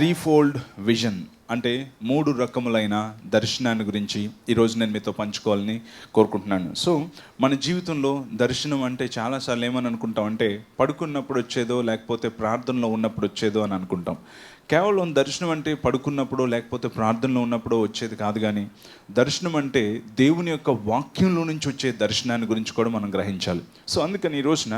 త్రీఫోల్డ్ vision అంటే 3 రకములైన దర్శనాన్ని గురించి ఈరోజు నేను మీతో పంచుకోవాలని కోరుకుంటున్నాను. సో మన జీవితంలో దర్శనం అంటే చాలాసార్లు ఏమని అనుకుంటాం అంటే పడుకున్నప్పుడు వచ్చేదో లేకపోతే ప్రార్థనలో ఉన్నప్పుడు వచ్చేదో అని అనుకుంటాం. కేవలం దర్శనం అంటే పడుకున్నప్పుడు లేకపోతే ప్రార్థనలో ఉన్నప్పుడు వచ్చేది కాదు, కానీ దర్శనం అంటే దేవుని యొక్క వాక్యంలో నుంచి వచ్చే దర్శనాన్ని గురించి కూడా మనం గ్రహించాలి. సో అందుకని ఈ రోజున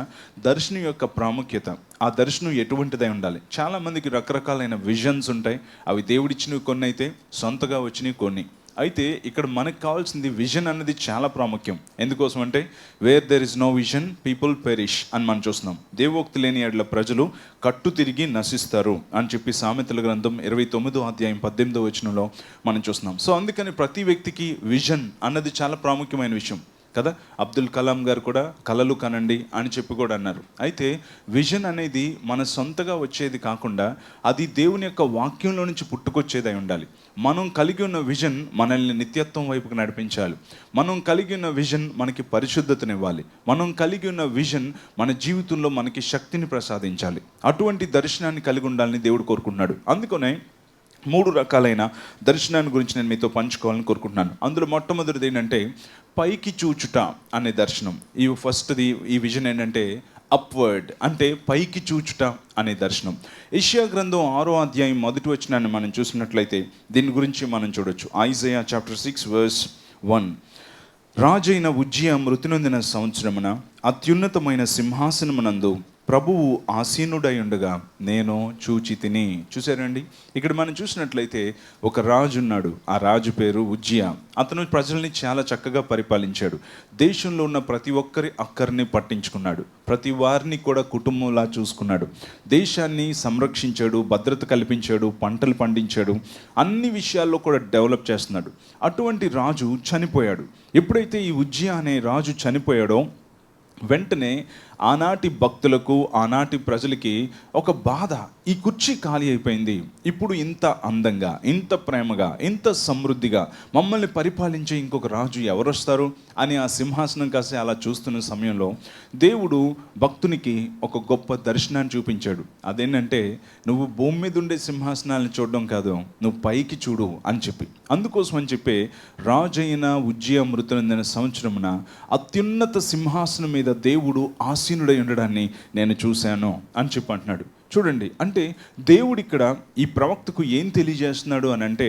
దర్శనం యొక్క ప్రాముఖ్యత, ఆ దర్శనం ఎటువంటిదై ఉండాలి. చాలామందికి రకరకాలైన విజన్స్ ఉంటాయి. అవి దేవుడిచ్చినవి కొన్ని అయితే, సొంతగా వచ్చినవి కొన్ని. అయితే ఇక్కడ మనకు కావాల్సింది విజన్ అన్నది చాలా ప్రాముఖ్యం. ఎందుకోసం అంటే where there is no vision people perish అని మనం చూస్తున్నాం. దేవోక్తి లేని ఎడల ప్రజలు కట్టు తిరిగి నశిస్తారు అని చెప్పి సామెతల గ్రంథం 29వ అధ్యాయం 18వ వచనంలో మనం చూస్తున్నాం. సో అందుకని ప్రతి వ్యక్తికి విజన్ అన్నది చాలా ప్రాముఖ్యమైన విషయం కదా. అబ్దుల్ కలాం గారు కూడా కలలు కనండి అని చెప్పి కూడా అన్నారు. అయితే విజన్ అనేది మన సొంతగా వచ్చేది కాకుండా అది దేవుని యొక్క వాక్యంలో నుంచి పుట్టుకొచ్చేదై ఉండాలి. మనం కలిగి ఉన్న విజన్ మనల్ని నిత్యత్వం వైపుకు నడిపించాలి. మనం కలిగి ఉన్న విజన్ మనకి పరిశుద్ధతనివ్వాలి. మనం కలిగి ఉన్న విజన్ మన జీవితంలో మనకి శక్తిని ప్రసాదించాలి. అటువంటి దర్శనాన్ని కలిగి ఉండాలని దేవుడు కోరుకుంటున్నాడు. అందుకనే 3 రకాలైన దర్శనాన్ని గురించి నేను మీతో పంచుకోవాలని కోరుకుంటున్నాను. అందులో మొట్టమొదటిది ఏంటంటే పైకి చూచుట అనే దర్శనం. ఈ విజన్ ఏంటంటే అప్వర్డ్, అంటే పైకి చూచుట అనే దర్శనం. యెషయా గ్రంథం 6వ అధ్యాయం 1వ వచనాన్ని మనం చూసినట్లయితే దీని గురించి మనం చూడొచ్చు. Isaiah chapter 6:1. రాజైన ఉజ్జియా మృతి నొందిన సంవత్సరమున అత్యున్నతమైన సింహాసనమునందు ప్రభువు ఆసీనుడై ఉండగా నేను చూచి తిని. చూసారండి, ఇక్కడ మనం చూసినట్లయితే ఒక రాజు ఉన్నాడు. ఆ రాజు పేరు ఉజ్జియా. అతను ప్రజల్ని చాలా చక్కగా పరిపాలించాడు. దేశంలో ఉన్న ప్రతి ఒక్కరి అక్కరిని పట్టించుకున్నాడు. ప్రతి వారిని కూడా కుటుంబంలా చూసుకున్నాడు. దేశాన్ని సంరక్షించాడు, భద్రత కల్పించాడు, పంటలు పండించాడు, అన్ని విషయాల్లో కూడా డెవలప్ చేస్తున్నాడు. అటువంటి రాజు చనిపోయాడు. ఎప్పుడైతే ఈ ఉజ్జియా అనే రాజు చనిపోయాడో వెంటనే ఆనాటి భక్తులకు, ఆనాటి ప్రజలకి ఒక బాధ. ఈ కుర్చీ ఖాళీ అయిపోయింది. ఇప్పుడు ఇంత అందంగా, ఇంత ప్రేమగా, ఇంత సమృద్ధిగా మమ్మల్ని పరిపాలించే ఇంకొక రాజు ఎవరు వస్తారు అని ఆ సింహాసనం కాసి అలా చూస్తున్న సమయంలో దేవుడు భక్తునికి ఒక గొప్ప దర్శనాన్ని చూపించాడు. అదేంటంటే నువ్వు భూమి మీద ఉండే సింహాసనాలను చూడడం కాదు, నువ్వు పైకి చూడు అని చెప్పి. అందుకోసం అని చెప్పి రాజైన ఉజ్జియా మృతి నొందిన సంవత్సరమున అత్యున్నత సింహాసనం మీద దేవుడు ఆసీనుడై ఉండడాన్ని నేను చూశాను అని చెప్పి అంటున్నాడు. చూడండి, అంటే దేవుడు ఇక్కడ ఈ ప్రవక్తకు ఏం తెలియజేస్తున్నాడు అని అంటే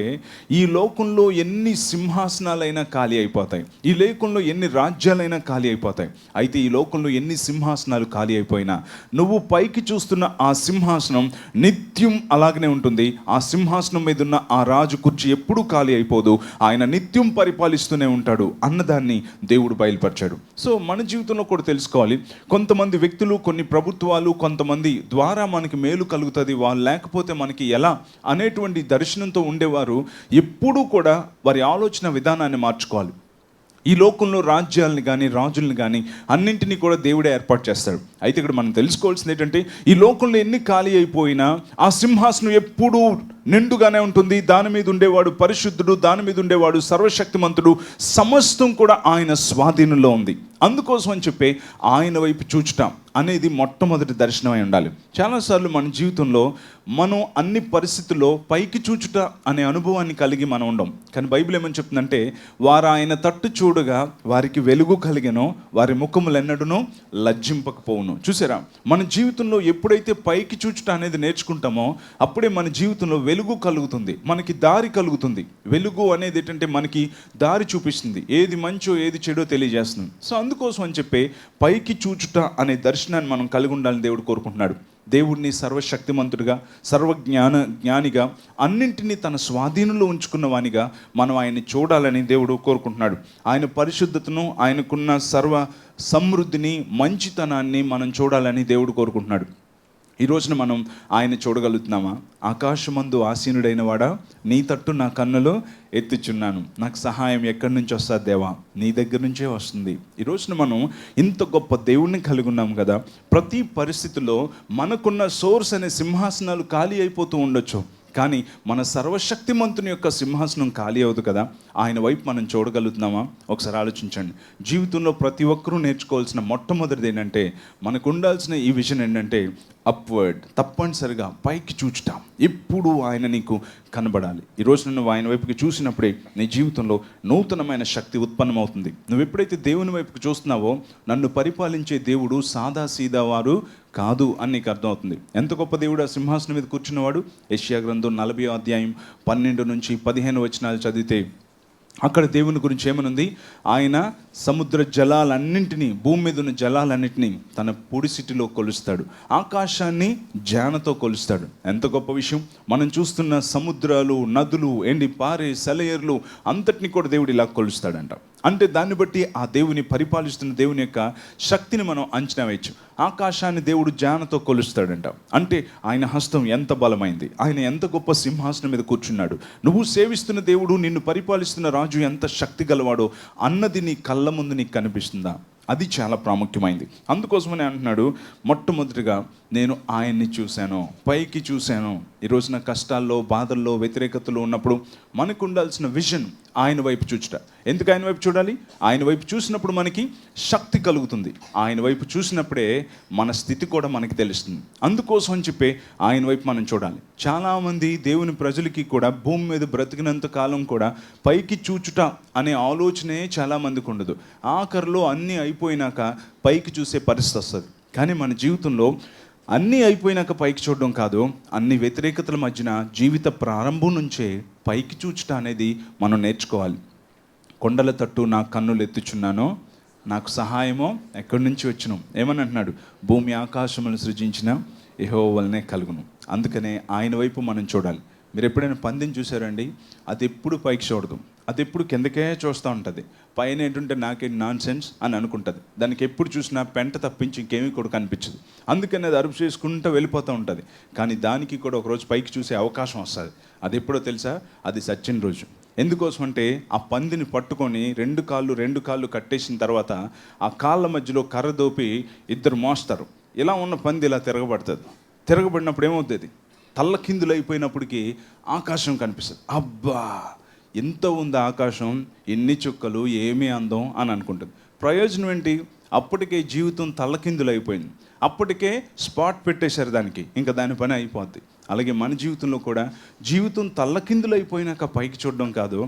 ఈ లోకంలో ఎన్ని సింహాసనాలైనా ఖాళీ అయిపోతాయి, ఈ లోకంలో ఎన్ని రాజ్యాలైనా ఖాళీ అయిపోతాయి. అయితే ఈ లోకంలో ఎన్ని సింహాసనాలు ఖాళీ అయిపోయినా నువ్వు పైకి చూస్తున్న ఆ సింహాసనం నిత్యం అలాగనే ఉంటుంది. ఆ సింహాసనం మీద ఉన్న ఆ రాజు కుర్చీ ఎప్పుడూ ఖాళీ అయిపోదు. ఆయన నిత్యం పరిపాలిస్తూనే ఉంటాడు అన్నదాన్ని దేవుడు బయలుపరిచాడు. సో మన జీవితంలో కూడా తెలుసుకోవాలి. కొంతమంది వ్యక్తులు, కొన్ని ప్రభుత్వాలు, కొంతమంది ద్వారా మనకి మేలు కలుగుతుంది, వాళ్ళు లేకపోతే మనకి ఎలా అనేటువంటి దర్శనంతో ఉండేవారు ఎప్పుడూ కూడా వారి ఆలోచన విధానాన్ని మార్చుకోవాలి. ఈ లోకంలో రాజ్యాలని కానీ రాజుల్ని కానీ అన్నింటినీ కూడా దేవుడే ఏర్పాటు చేస్తాడు. అయితే ఇక్కడ మనం తెలుసుకోవాల్సింది ఏంటంటే ఈ లోకంలో ఎన్ని ఖాళీ అయిపోయినా ఆ సింహాసనం ఎప్పుడూ నిండుగానే ఉంటుంది. దాని మీద ఉండేవాడు పరిశుద్ధుడు, దాని మీద ఉండేవాడు సర్వశక్తిమంతుడు, సమస్తం కూడా ఆయన స్వాధీనంలో ఉంది. అందుకోసం అని చెప్పి ఆయన వైపు చూచుటాం అనేది మొట్టమొదటి దర్శనమై ఉండాలి. చాలాసార్లు మన జీవితంలో మనం అన్ని పరిస్థితుల్లో పైకి చూచుట అనే అనుభవాన్ని కలిగి మనం ఉండం. కానీ బైబిల్ ఏమని చెప్తుందంటే వారు ఆయన తట్టు చూడగా వారికి వెలుగు కలిగెనో, వారి ముఖములు ఎన్నడూనో లజ్జింపకపోవును. చూసారా, మన జీవితంలో ఎప్పుడైతే పైకి చూచుట అనేది నేర్చుకుంటామో అప్పుడే మన జీవితంలో వెలుగు కలుగుతుంది, మనకి దారి కలుగుతుంది. వెలుగు అనేది ఏంటంటే మనకి దారి చూపిస్తుంది, ఏది మంచో ఏది చెడో తెలియజేస్తుంది. సో అందుకోసం అని చెప్పి పైకి చూచుట అనే దర్శనాన్ని మనం కలిగి ఉండాలని దేవుడు కోరుకుంటున్నాడు. దేవుడిని సర్వశక్తిమంతుడిగా, జ్ఞానిగా, అన్నింటినీ తన స్వాధీనంలో ఉంచుకున్న వానిగా మనం ఆయన్ని చూడాలని దేవుడు కోరుకుంటున్నాడు. ఆయన పరిశుద్ధతను, ఆయనకున్న సర్వ సమృద్ధిని, మంచితనాన్ని మనం చూడాలని దేవుడు కోరుకుంటున్నాడు. ఈ రోజున మనం ఆయన చూడగలుగుతున్నామా? ఆకాశమందు ఆసీనుడైన వాడా, నీ తట్టు నా కన్నులు ఎత్తుచున్నాను, నాకు సహాయం ఎక్కడి నుంచి వస్తుంది దేవా, నీ దగ్గర నుంచే వస్తుంది. ఈ రోజున మనం ఇంత గొప్ప దేవుణ్ణి కలిగి ఉన్నాం కదా. ప్రతి పరిస్థితిలో మనకున్న సోర్స్ అనే సింహాసనాలు ఖాళీ అయిపోతూ ఉండొచ్చు, కానీ మన సర్వశక్తిమంతుని యొక్క సింహాసనం ఖాళీ అవ్వదు కదా. ఆయన వైపు మనం చూడగలుగుతున్నామా? ఒకసారి ఆలోచించండి. జీవితంలో ప్రతి ఒక్కరూ నేర్చుకోవాల్సిన మొట్టమొదటిది ఏంటంటే, మనకు ఉండాల్సిన ఈ విజన్ ఏంటంటే అప్వర్డ్, తప్పనిసరిగా పైకి చూచుట. ఎప్పుడు ఆయన నీకు కనబడాలి. ఈరోజు నువ్వు ఆయన వైపుకి చూసినప్పుడే నీ జీవితంలో నూతనమైన శక్తి ఉత్పన్నమవుతుంది. నువ్వు ఎప్పుడైతే దేవుని వైపుకి చూస్తున్నావో, నన్ను పరిపాలించే దేవుడు సాదా సీదా వారు కాదు అని నీకు అర్థమవుతుంది. ఎంత గొప్ప దేవుడు ఆ సింహాసనం మీద కూర్చున్నవాడు. యెషయా గ్రంథం 40వ అధ్యాయం 12 నుంచి 15 వచనాలు చదివితే అక్కడ దేవుని గురించి ఏమనుంది? ఆయన సముద్ర జలాలన్నింటినీ, భూమి మీద ఉన్న జలాలన్నింటినీ తన పొడిసిటిలో కొలుస్తాడు, ఆకాశాన్ని జానతో కొలుస్తాడు. ఎంత గొప్ప విషయం! మనం చూస్తున్న సముద్రాలు, నదులు, ఎండి పారే సెలయేర్లు అంతటిని కూడా దేవుడు ఇలా కొలుస్తాడంట. అంటే దాన్ని బట్టి ఆ దేవుని పరిపాలిస్తున్న దేవుని యొక్క శక్తిని మనం అంచనా వేయచ్చు. ఆకాశాన్ని దేవుడు జానతో కొలుస్తాడంట. అంటే ఆయన హస్తం ఎంత బలమైంది, ఆయన ఎంత గొప్ప సింహాసనం మీద కూర్చున్నాడు. నువ్వు సేవిస్తున్న దేవుడు, నిన్ను పరిపాలిస్తున్న రాజు ఎంత శక్తి గలవాడో అన్నది నీ కళ్ళ ముందు నీకు కనిపిస్తుందా? అది చాలా ప్రాముఖ్యమైంది. అందుకోసమని అంటున్నాడు, మొట్టమొదటిగా నేను ఆయన్ని చూశాను, పైకి చూశాను. ఈ రోజున కష్టాల్లో, బాధల్లో, వ్యతిరేకతలో ఉన్నప్పుడు మనకు ఉండాల్సిన విజన్ ఆయన వైపు చూచుట. ఎందుకు ఆయన వైపు చూడాలి? ఆయన వైపు చూసినప్పుడు మనకి శక్తి కలుగుతుంది. ఆయన వైపు చూసినప్పుడే మన స్థితి కూడా మనకి తెలుస్తుంది. అందుకోసం అని చెప్పి ఆయన వైపు మనం చూడాలి. చాలామంది దేవుని ప్రజలకి కూడా భూమి మీద బ్రతికినంత కాలం కూడా పైకి చూచుట అనే ఆలోచనే చాలామందికి ఉండదు. ఆఖరిలో అన్నీ అయిపోయినాక పైకి చూసే పరిస్థితి వస్తుంది. కానీ మన జీవితంలో అన్నీ అయిపోయినాక పైకి చూడడం కాదు, అన్ని వ్యతిరేకతల మధ్యన జీవిత ప్రారంభం నుంచే పైకి చూచుట అనేది మనం నేర్చుకోవాలి. కొండల తట్టు నా కన్నులు ఎత్తుచున్నాను, నాకు సహాయమో ఎక్కడి నుంచి వచ్చును. ఏమని అంటున్నాడు? భూమి ఆకాశములను సృజించిన యెహోవా వలనే కలుగును. అందుకనే ఆయన వైపు మనం చూడాలి. మీరు ఎప్పుడైనా పందిని చూసారండి? అది ఎప్పుడు పైకి చూడదు, అది ఎప్పుడు కిందకే చూస్తూ ఉంటుంది. పైన ఏంటంటే నాకేంటి నాన్ సెన్స్ అని అనుకుంటుంది. దానికి ఎప్పుడు చూసినా పెంట తప్పించి ఇంకేమీ కూడా కనిపించదు. అందుకని అది అరుపు చేసుకుంటూ వెళ్ళిపోతూ ఉంటుంది. కానీ దానికి కూడా ఒకరోజు పైకి చూసే అవకాశం వస్తుంది. అది ఎప్పుడో తెలుసా? అది సచ్చిన రోజు. ఎందుకోసం అంటే ఆ పందిని పట్టుకొని రెండు కాళ్ళు కట్టేసిన తర్వాత ఆ కాళ్ళ మధ్యలో కర్ర దోపి ఇద్దరు మోస్తారు. ఇలా ఉన్న పంది ఇలా తిరగబడుతుంది. తిరగబడినప్పుడు ఏమవుతుంది? తల్లకిందులు అయిపోయినప్పటికీ ఆకాశం కనిపిస్తుంది. అబ్బా, ఎంత ఉంది ఆకాశం, ఎన్ని చుక్కలు, ఏమీ అందం అని అనుకుంటుంది. ప్రయోజనం ఏంటి? అప్పటికే జీవితం తల్లకిందులు అయిపోయింది. అప్పటికే స్పాట్ పెట్టేశారు దానికి, ఇంకా దాని పని అయిపోద్ది. అలాగే మన జీవితంలో కూడా జీవితం తల్లకిందులు అయిపోయినాక పైకి చూడడం కాదు,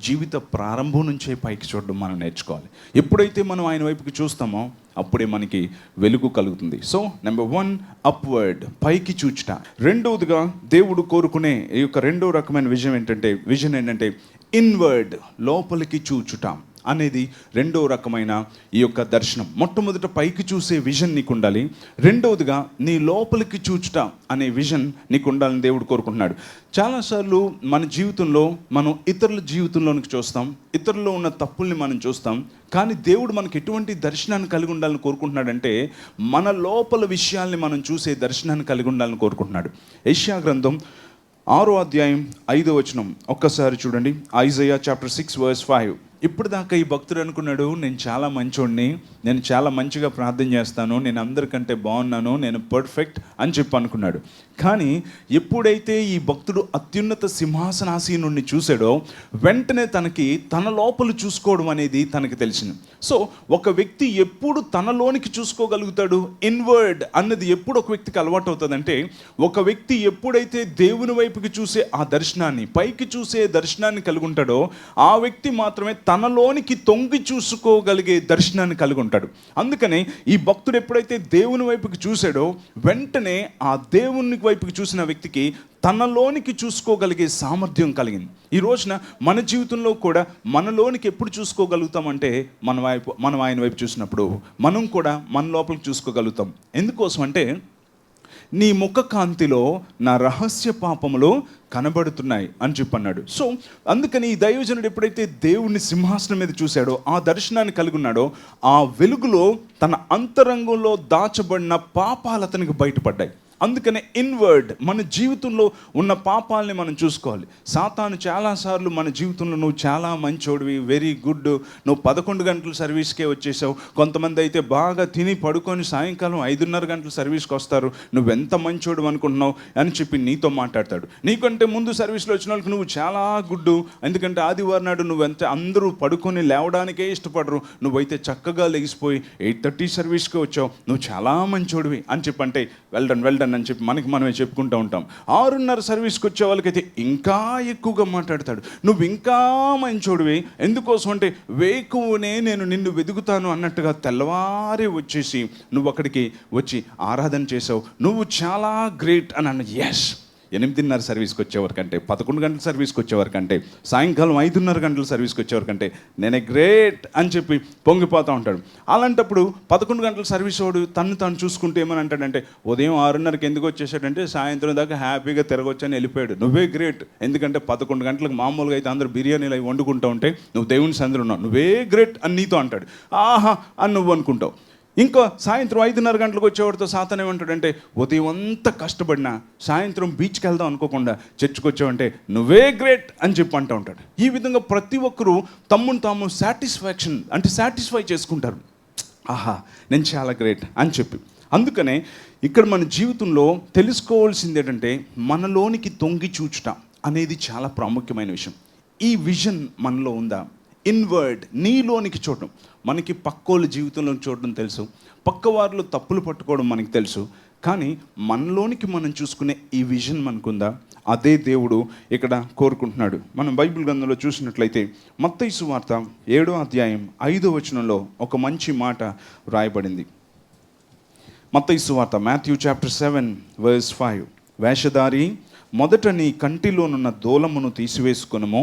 జీవిత ప్రారంభం నుంచే పైకి చూడడం మనం నేర్చుకోవాలి. ఎప్పుడైతే మనం ఆయన వైపుకి చూస్తామో అప్పుడే మనకి వెలుగు కలుగుతుంది. సో నెంబర్ 1 అప్వర్డ్, పైకి చూచుట. రెండవదిగా దేవుడు కోరుకునే ఈ యొక్క రెండో రకమైన విజన్ ఏంటంటే ఇన్వర్డ్, లోపలికి చూచుట అనేది రెండో రకమైన ఈ యొక్క దర్శనం. మొట్టమొదట పైకి చూసే విజన్ నీకు ఉండాలి. రెండవదిగా నీ లోపలికి చూచుట అనే విజన్ నీకు ఉండాలని దేవుడు కోరుకుంటున్నాడు. చాలాసార్లు మన జీవితంలో మనం ఇతరుల జీవితంలోనికి చూస్తాం, ఇతరుల్లో ఉన్న తప్పుల్ని మనం చూస్తాం. కానీ దేవుడు మనకు ఎటువంటి దర్శనాన్ని కలిగి ఉండాలని కోరుకుంటున్నాడంటే మన లోపల విషయాల్ని మనం చూసే దర్శనాన్ని కలిగి ఉండాలని కోరుకుంటున్నాడు. యెషయా గ్రంథం 6వ అధ్యాయం 5వ వచనం ఒక్కసారి చూడండి. Isaiah chapter 6 verse 5. ఇప్పుడు దాకా ఈ భక్తుడు అనుకున్నాడు, నేను చాలా మంచోడిని, నేను చాలా మంచిగా ప్రార్థన చేస్తాను, నేను అందరికంటే బాగున్నాను, నేను పర్ఫెక్ట్ అని చెప్పి అనుకున్నాడు. కానీ ఎప్పుడైతే ఈ భక్తుడు అత్యున్నత సింహాసనాసీనుడిని చూశాడో వెంటనే తనకి తన లోపల చూసుకోవడం అనేది తనకి తెలిసింది. సో ఒక వ్యక్తి ఎప్పుడు తనలోనికి చూసుకోగలుగుతాడు? ఇన్వర్డ్ అన్నది ఎప్పుడు ఒక వ్యక్తికి అలవాటు అవుతుందంటే, ఒక వ్యక్తి ఎప్పుడైతే దేవుని వైపుకి చూసే ఆ దర్శనాన్ని, పైకి చూసే దర్శనాన్ని కలిగి ఉంటాడో ఆ వ్యక్తి మాత్రమే తనలోనికి తొంగి చూసుకోగలిగే దర్శనాన్ని కలిగి ఉంటాడు. అందుకనే ఈ భక్తుడు ఎప్పుడైతే దేవుని వైపుకి చూశాడో వెంటనే ఆ దేవుని వైపుకి చూసిన వ్యక్తికి తనలోనికి చూసుకోగలిగే సామర్థ్యం కలిగింది. ఈ రోజున మన జీవితంలో కూడా మనలోనికి ఎప్పుడు చూసుకోగలుగుతామంటే మనం ఆయన వైపు చూసినప్పుడు మనం కూడా మన లోపలికి చూసుకోగలుగుతాం. ఎందుకోసం అంటే నీ ముఖ కాంతిలో నా రహస్య పాపములు కనబడుతున్నాయి అని చెప్పన్నాడు. సో అందుకని ఈ దైవజనుడు ఎప్పుడైతే దేవుని సింహాసనం మీద చూశాడో, ఆ దర్శనాన్ని కలిగి ఉన్నాడో, ఆ వెలుగులో తన అంతరంగంలో దాచబడిన పాపాలు అతనికి బయటపడ్డాయి. అందుకనే ఇన్వర్డ్, మన జీవితంలో ఉన్న పాపాలని మనం చూసుకోవాలి. సాతాను చాలాసార్లు మన జీవితంలో నువ్వు చాలా మంచోడివి, వెరీ గుడ్, నువ్వు 11 గంటలు సర్వీస్కే వచ్చేసావు, కొంతమంది అయితే బాగా తిని పడుకొని సాయంకాలం 5:30 గంటలు సర్వీస్కి వస్తారు, నువ్వెంత మంచోడు అనుకుంటున్నావు అని చెప్పి నీతో మాట్లాడతాడు. నీకంటే ముందు సర్వీస్లో వచ్చిన వాళ్ళకి నువ్వు చాలా గుడ్డు, ఎందుకంటే ఆదివారం నాడు నువ్వెంత అందరూ పడుకొని లేవడానికే ఇష్టపడరు, నువ్వైతే చక్కగా లెగిసిపోయి 8:30 సర్వీస్కి వచ్చావు, నువ్వు చాలా మంచోడివి అని చెప్పంటే వెల్డన్ అని చెప్పి మనమే చెప్పుకుంటూ ఉంటాం. 6:30 సర్వీస్కి వచ్చే వాళ్ళకైతే ఇంకా ఎక్కువగా మాట్లాడతాడు. నువ్వు ఇంకా మంచోడివి, ఎందుకోసం అంటే వేకువనే నేను నిన్ను వెతుకుతాను అన్నట్టుగా తెల్లవారి వచ్చేసి నువ్వు అక్కడికి వచ్చి ఆరాధన చేసావు, నువ్వు చాలా గ్రేట్ అని అన్న. ఎస్, 8:30 సర్వీస్కి వచ్చేవారికంటే, 11 గంటల సర్వీస్కి వచ్చేవారికంటే, సాయంకాలం 5:30 గంటల సర్వీస్కి వచ్చేవారికంటే నేనే గ్రేట్ అని చెప్పి పొంగిపోతూ ఉంటాడు. అలాంటప్పుడు 11 గంటల సర్వీస్ వాడు తాను చూసుకుంటే ఏమని అంటాడంటే, ఉదయం 6:30కి ఎందుకు వచ్చేసాడంటే సాయంత్రం దాకా హ్యాపీగా తిరగొచ్చని వెళ్ళిపోయాడు. నువ్వే గ్రేట్, ఎందుకంటే 11 గంటలకు మామూలుగా అయితే అందరూ బిర్యానీలు అవి వండుకుంటూ ఉంటే నువ్వు దేవుని సందులో ఉన్నావు, నువ్వే గ్రేట్ అని నీతో అంటాడు. ఆహా అని నువ్వు అనుకుంటావు. ఇంకా సాయంత్రం 5:30 గంటలకు వచ్చేవాడితో సాతాన్ ఏమంటాడంటే, ఉదయం అంతా కష్టపడినా సాయంత్రం బీచ్కి వెళ్దాం అనుకోకుండా చర్చికి వచ్చావంటే నువ్వే గ్రేట్ అని చెప్పి అంటూ ఉంటాడు. ఈ విధంగా ప్రతి ఒక్కరూ తమ్మును తాము సాటిస్ఫై చేసుకుంటారు. ఆహా నేను చాలా గ్రేట్ అని చెప్పి. అందుకనే ఇక్కడ మన జీవితంలో తెలుసుకోవాల్సింది ఏంటంటే, మనలోనికి తొంగి చూచుట అనేది చాలా ప్రాముఖ్యమైన విషయం. ఈ విజన్ మనలో ఉందా? ఇన్వర్డ్, నీలోనికి చూడడం. మనకి పక్కోళ్ళ జీవితంలో చూడడం తెలుసు, పక్కవారిలో తప్పులు పట్టుకోవడం మనకి తెలుసు, కానీ మనలోనికి మనం చూసుకునే ఈ విజన్ మనకుందా? అదే దేవుడు ఇక్కడ కోరుకుంటున్నాడు. మనం బైబిల్ గ్రంథంలో చూసినట్లయితే మత్తయి సువార్త 7వ అధ్యాయం 5వ వచనంలో ఒక మంచి మాట రాయబడింది. మత్తయి సువార్త, మాథ్యూ చాప్టర్ 7:5, వేషధారి, మొదట నీ కంటిలోనున్న దూలమును తీసివేసుకొనుము,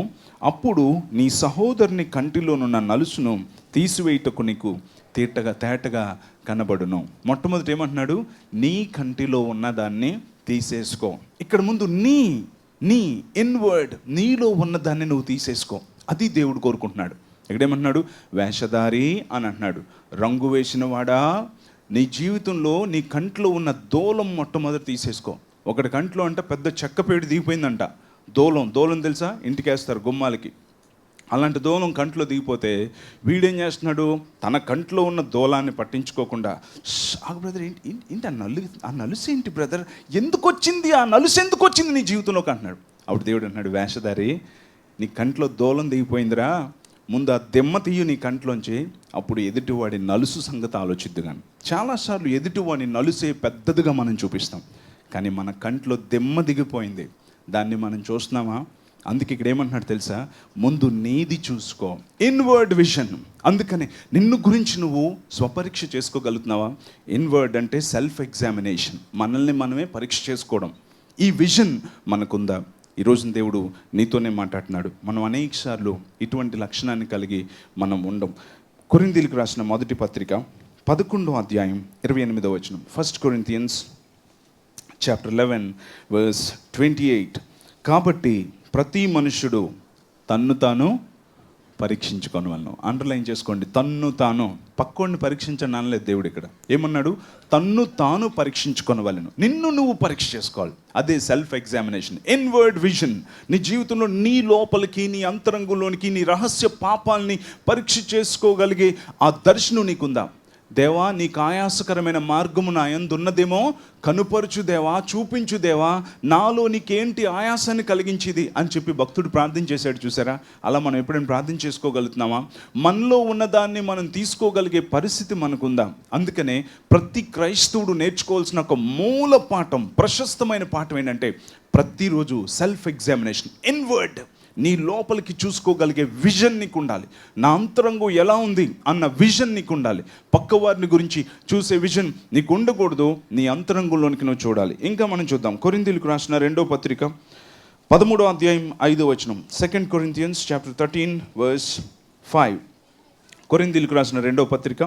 అప్పుడు నీ సహోదరుని కంటిలోనున్న నలుసును తీసివేయుటకు నీకు తేటగా కనబడును. మొట్టమొదటి ఏమంటున్నాడు? నీ కంటిలో ఉన్నదాన్ని తీసేసుకో. ఇక్కడ ముందు నీ ఇన్వర్డ్, నీలో ఉన్నదాన్ని నువ్వు తీసేసుకో. అది దేవుడు కోరుకుంటున్నాడు. ఇక్కడేమంటున్నాడు? వేషధారి అని అంటున్నాడు. రంగు వేసిన వాడా, నీ జీవితంలో నీ కంట్లో ఉన్న దూలం మొట్టమొదటి తీసేసుకో. ఒకటి కంట్లో అంటే పెద్ద చెక్కపేడి దిగిపోయిందంట. దూలం తెలుసా? ఇంటికి వేస్తారు గుమ్మాలకి. అలాంటి దూలం కంట్లో దిగిపోతే వీడేం చేస్తున్నాడు? తన కంట్లో ఉన్న దూలాన్ని పట్టించుకోకుండా, బ్రదర్ ఏంటి ఆ నలుసు ఏంటి బ్రదర్, ఎందుకు వచ్చింది ఆ నలుసు, ఎందుకు వచ్చింది నీ జీవితంలోకి అంటున్నాడు. అప్పుడు దేవుడు అంటున్నాడు, వేషధారి, నీ కంట్లో దూలం దిగిపోయిందిరా, ముందు ఆ దెమ్మ తీయు నీ కంట్లోంచి, అప్పుడు ఎదుటివాడి నలుసు సంగతి ఆలోచిద్దు. కానీ చాలాసార్లు ఎదుటివాడి నలుసే పెద్దదిగా మనం చూపిస్తాం, కానీ మన కంట్లో దెమ్మ దిగిపోయింది, దాన్ని మనం చూస్తున్నామా? అందుకే ఇక్కడ ఏమంటున్నాడు తెలుసా? ముందు నీది చూసుకో, ఇన్వర్డ్ విజన్. అందుకని నిన్ను గురించి నువ్వు స్వపరీక్ష చేసుకోగలుగుతున్నావా? ఇన్వర్డ్ అంటే సెల్ఫ్ ఎగ్జామినేషన్, మనల్ని మనమే పరీక్ష చేసుకోవడం. ఈ విజన్ మనకుందా? ఈరోజు దేవుడు నీతోనే మాట్లాడుతున్నాడు. మనం అనేక సార్లు ఇటువంటి లక్షణాన్ని కలిగి మనం ఉండం. కొరింథీయులకు రాసిన మొదటి పత్రిక 11వ అధ్యాయం 28వ వచనం. 1 Corinthians chapter 11:28. కాబట్టి ప్రతి మనుష్యుడు తన్ను తాను పరీక్షించుకోనవలను. అండర్లైన్ చేసుకోండి, తన్ను తాను. పక్కోడిని పరీక్షించండి అనలేదు దేవుడు. ఇక్కడ ఏమన్నాడు? తన్ను తాను పరీక్షించుకోనవలను. నిన్ను నువ్వు పరీక్ష చేసుకోవాలి. అదే సెల్ఫ్ ఎగ్జామినేషన్, ఇన్వర్డ్ విజన్. నీ జీవితంలో నీ లోపలికి, నీ అంతరంగంలోనికి, నీ రహస్య పాపాలని పరీక్ష చేసుకోగలిగే ఆ దర్శనం నీకుందా? దేవా, నీకు ఆయాసకరమైన మార్గము నా యందు ఉన్నదేమో కనుపరుచు దేవా, చూపించు దేవా, నాలో నీకేంటి ఆయాసాన్ని కలిగించేది అని చెప్పి భక్తుడు ప్రార్థన చేశాడు. చూసారా? అలా మనం ఎప్పుడైనా ప్రార్థన చేసుకోగలుగుతున్నామా? మనలో ఉన్నదాన్ని మనం తీసుకోగలిగే పరిస్థితి మనకుందా? అందుకనే ప్రతి క్రైస్తవుడు నేర్చుకోవాల్సిన ఒక మూల పాఠం, ప్రశస్తమైన పాఠం ఏంటంటే, ప్రతిరోజు సెల్ఫ్ ఎగ్జామినేషన్, ఇన్వర్డ్. నీ లోపలికి చూసుకోగలిగే విజన్ నీకు ఉండాలి. నా అంతరంగం ఎలా ఉంది అన్న విజన్ నీకు ఉండాలి. పక్కవారిని గురించి చూసే విజన్ నీకు ఉండకూడదు. నీ అంతరంగంలోనికి నువ్వు చూడాలి. ఇంకా మనం చూద్దాం. కొరింథీయులకు రాసిన 2వ పత్రిక 13వ అధ్యాయం 5వ వచనం. 2 Corinthians chapter 13:5. కొరింథీయులకు రాసిన 2వ పత్రిక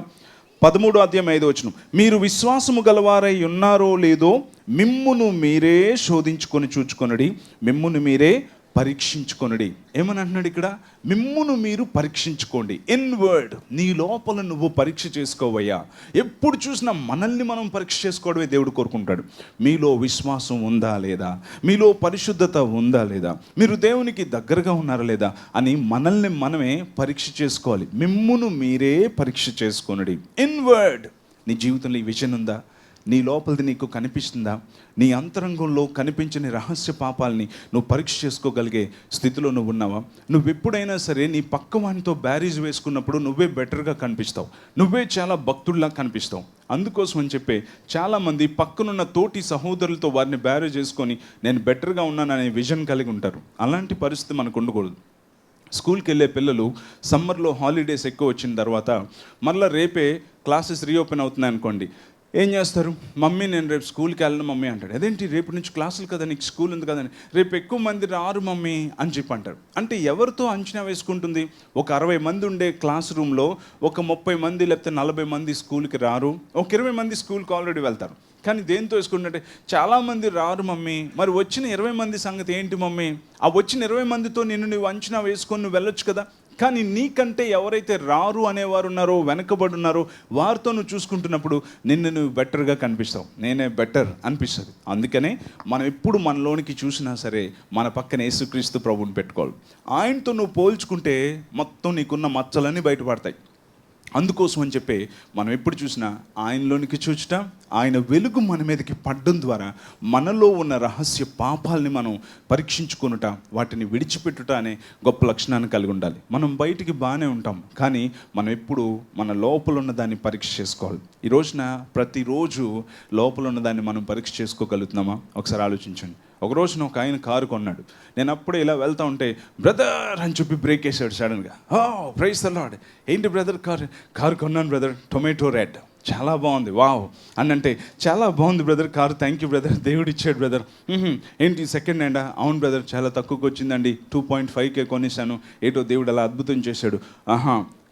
13వ అధ్యాయం 5వ వచనం. మీరు విశ్వాసము గలవారై ఉన్నారో లేదో మిమ్మును మీరే శోధించుకొని చూచుకొనుడి, మిమ్మును మీరే పరీక్షించుకొనుడి. ఏమని అంటున్నాడు ఇక్కడ? మిమ్మును మీరు పరీక్షించుకోండి. ఇన్వర్డ్, నీ లోపల నువ్వు పరీక్ష చేసుకోవయ్యా. ఎప్పుడు చూసినా మనల్ని మనం పరీక్ష చేసుకోవడమే దేవుడు కోరుకుంటాడు. మీలో విశ్వాసం ఉందా లేదా, మీలో పరిశుద్ధత ఉందా లేదా, మీరు దేవునికి దగ్గరగా ఉన్నారా లేదా అని మనల్ని మనమే పరీక్ష చేసుకోవాలి. మిమ్మును మీరే పరీక్ష చేసుకొనుడి. ఇన్వర్డ్. నీ జీవితంలో ఈ విజన్ ఉందా? నీ లోపలిది నీకు కనిపిస్తుందా? నీ అంతరంగంలో కనిపించని రహస్య పాపాలని నువ్వు పరీక్ష చేసుకోగలిగే స్థితిలో నువ్వు ఉన్నావా? నువ్వు ఎప్పుడైనా సరే నీ పక్క వానితో బ్యారేజ్ వేసుకున్నప్పుడు నువ్వే బెటర్గా కనిపిస్తావు, నువ్వే చాలా భక్తుడిలా కనిపిస్తావు. అందుకోసం అని చెప్పి చాలామంది పక్కనున్న తోటి సహోదరులతో వారిని బ్యారే చేసుకొని నేను బెటర్గా ఉన్నాననే విజన్ కలిగి ఉంటారు. అలాంటి పరిస్థితి మనకు ఉండకూడదు. స్కూల్కి వెళ్ళే పిల్లలు సమ్మర్లో హాలిడేస్ ఎక్కువ వచ్చిన తర్వాత మళ్ళీ రేపే క్లాసెస్ రీఓపెన్ అవుతున్నాయి అనుకోండి, ఏం చేస్తారు? మమ్మీ నేను రేపు స్కూల్కి వెళ్ళను మమ్మీ అంటాడు. అదేంటి, రేపు నుంచి క్లాసులు కదా, నీకు స్కూల్ ఉంది కదని, రేపు ఎక్కువ మంది రారు మమ్మీ అని చెప్పి అంటారు. అంటే ఎవరితో అంచనా వేసుకుంటుంది? ఒక 60 మంది ఉండే క్లాస్ రూమ్లో ఒక 30 మంది లేకపోతే 40 మంది స్కూల్కి రారు, ఒక 20 మంది స్కూల్కి ఆల్రెడీ వెళ్తారు. కానీ దేంతో వేసుకుంటుంటే చాలామంది రారు మమ్మీ, మరి వచ్చిన 20 మంది సంగతి ఏంటి మమ్మీ? ఆ వచ్చిన 20 మందితో నువ్వు అంచనా వేసుకొని నువ్వు వెళ్ళొచ్చు కదా. కానీ నీకంటే ఎవరైతే రారు అనేవారు ఉన్నారో, వెనకబడి ఉన్నారో వారితో నువ్వు చూసుకుంటున్నప్పుడు నువ్వు బెటర్గా కనిపిస్తావు, నేనే బెటర్ అనిపిస్తుంది. అందుకనే మనం ఎప్పుడు మనలోనికి చూసినా సరే మన పక్కన యేసుక్రీస్తు ప్రభువుని పెట్టుకోవాలి. ఆయనతో నువ్వు పోల్చుకుంటే మొత్తం నీకున్న మచ్చలన్నీ బయటపడతాయి. అందుకోసం అని చెప్పి మనం ఎప్పుడు చూసినా ఆయనలోనికి చూచటం, ఆయన వెలుగు మన మీదకి పడడం ద్వారా మనలో ఉన్న రహస్య పాపాలని మనం పరీక్షించుకొనుట, వాటిని విడిచిపెట్టుట అనే గొప్ప లక్షణాన్ని కలిగి ఉండాలి. మనం బయటికి బాగానే ఉంటాం, కానీ మనం ఎప్పుడు మన లోపల ఉన్న దాన్ని పరీక్ష చేసుకోవాలి. ఈ రోజున ప్రతిరోజు లోపల ఉన్న దాన్ని మనం పరీక్ష చేసుకోగలుగుతున్నామా? ఒకసారి ఆలోచించండి. ఒక రోజున ఒక ఆయన కారు కొన్నాడు. నేను అప్పుడే ఇలా వెళ్తా ఉంటే బ్రదర్ అని చెప్పి బ్రేక్ వేసాడు సడన్గా. Praise the lord. ఏంటి బ్రదర్, కారు కొన్నాను బ్రదర్, టొమాటో రెడ్, చాలా బాగుంది, వావ్ అని అంటే, చాలా బాగుంది brother car, thank you brother, దేవుడు ఇచ్చాడు బ్రదర్. ఏంటి సెకండ్ హ్యాండా? అవును బ్రదర్, చాలా తక్కువకి వచ్చిందండి, 2.5K కొనేసాను, ఏటో దేవుడు అలా అద్భుతం చేశాడు.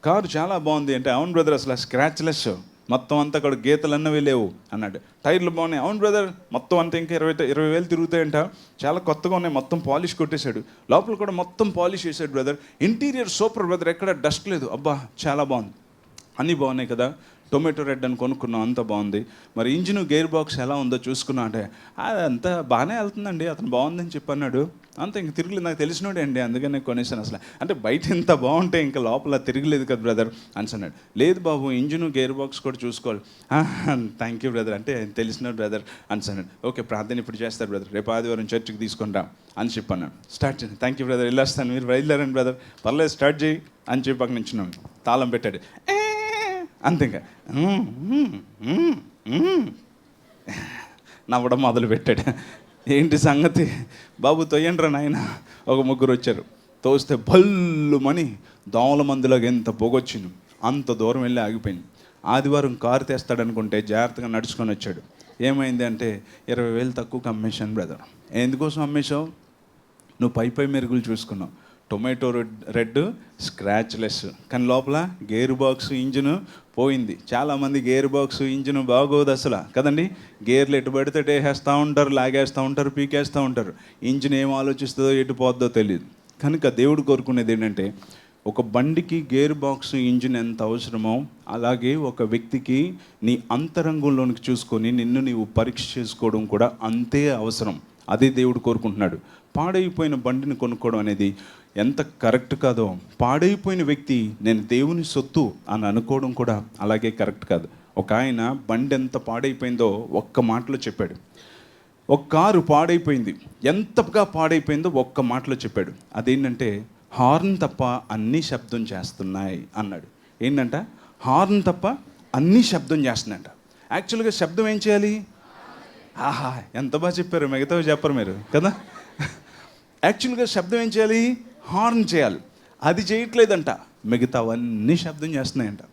కారు చాలా బాగుంది అంటే, అవును బ్రదర్ అసలు స్క్రాచ్లెస్, మొత్తం అంతా అక్కడ గీతలు అన్నవి లేవు అన్నాడు. టైర్లు బాగున్నాయి, అవును బ్రదర్, మొత్తం అంతా ఇంకా 20,000 తిరుగుతాయంట, చాలా కొత్తగా ఉన్నాయి, మొత్తం పాలిష్ కొట్టేశాడు, లోపల కూడా మొత్తం పాలిష్ చేశాడు బ్రదర్, ఇంటీరియర్ సూపర్ బ్రదర్, ఎక్కడ డస్ట్ లేదు, అబ్బా చాలా బాగుంది, అన్నీ బాగున్నాయి కదా. టొమాటో రెడ్ అని కొనుక్కున్నాం, అంత బాగుంది. మరి ఇంజిన్ గేర్ బాక్స్ ఎలా ఉందో చూసుకున్నా అంటే, అదంతా బాగానే వెళ్తుందండి, అతను బాగుందని చెప్పన్నాడు, అంత ఇంక తిరగలేదు, నాకు తెలిసినోడే అండి అందుకనే కొనేసాను. అసలు అంటే బయట ఎంత బాగుంటే ఇంకా లోపల తిరగలేదు కదా బ్రదర్ అని అన్నాడు. లేదు బాబు, ఇంజిన్ గేర్ బాక్స్ కూడా చూసుకోవాలి. థ్యాంక్ యూ బ్రదర్ అంటే, తెలిసిన బ్రదర్ అని అన్నాడు. ఓకే, ప్రార్థన ఇప్పుడు చేస్తారు బ్రదర్, రేపు ఆదివారం చర్చికి తీసుకుంటాం అని చెప్పన్నాడు. స్టార్ట్ చేయండి, థ్యాంక్ యూ బ్రదర్, వెళ్ళొస్తాను, మీరు బయలుదేరండి బ్రదర్, పర్లేదు స్టార్ట్ చేయి అని చెప్పి అక్కడ నుంచున్నాం. తాళం పెట్టాడు, అంతే ఇంకా నవ్వడం మొదలు పెట్టాడు. ఏంటి సంగతి బాబు, తొయ్యండ్రా నాయన. ఒక ముగ్గురు వచ్చారు, తోస్తే భల్లుమని దోమల మందులాగా ఎంత పొగొచ్చింది, అంత దూరం వెళ్ళి ఆగిపోయింది. ఆదివారం కారు తెస్తాడనుకుంటే జాగ్రత్తగా నడుచుకొని వచ్చాడు. ఏమైంది అంటే, 20,000 తక్కువకి అమ్మేశాను బ్రదర్. ఎందుకోసం అమ్మేశావు? నువ్వు పై మెరుగులు చూసుకున్నావు, టొమాటో రెడ్ స్క్రాచ్లెస్, కానీ లోపల గేర్ బాక్స్ ఇంజిన్ పోయింది. చాలామంది గేర్ బాక్స్ ఇంజిన్ బాగోదు అసలు కదండి, గేర్లు ఎటు పడితే ఎటు వేసేస్తూ ఉంటారు, లాగేస్తూ ఉంటారు, పీకేస్తూ ఉంటారు, ఇంజిన్ ఏం ఆలోచిస్తుందో ఎటు పోద్దో తెలియదు. కనుక దేవుడు కోరుకునేది ఏంటంటే, ఒక బండికి గేర్ బాక్స్ ఇంజిన్ ఎంత అవసరమో అలాగే ఒక వ్యక్తికి నీ అంతరంగంలోనికి చూసుకొని నీవు పరీక్ష చేసుకోవడం కూడా అంతే అవసరం. అదే దేవుడు కోరుకుంటున్నాడు. పాడైపోయిన బండిని కొనుక్కోవడం అనేది ఎంత కరెక్ట్ కాదో, పాడైపోయిన వ్యక్తి నేను దేవుని సొత్తు అని అనుకోవడం కూడా అలాగే కరెక్ట్ కాదు. ఒక ఆయన బండి ఎంత పాడైపోయిందో ఒక్క మాటలో చెప్పాడు. ఒక కారు పాడైపోయింది, ఎంతగా పాడైపోయిందో ఒక్క మాటలో చెప్పాడు. అదేంటంటే, హార్న్ తప్ప అన్నీ శబ్దం చేస్తున్నాయి అన్నాడు. ఏంటంట? హార్న్ తప్ప అన్నీ శబ్దం చేస్తున్నాయంట. యాక్చువల్గా శబ్దం ఏం చేయాలి? ఆహా, ఎంత బాగా చెప్పారు, మిగతావి చెప్పరు మీరు కదా. యాక్చువల్గా శబ్దం ఏం చేయాలి? హార్న్ చేయాలి. అది చేయట్లేదంట, మిగతావన్నీ శబ్దం చేస్తున్నాయంట.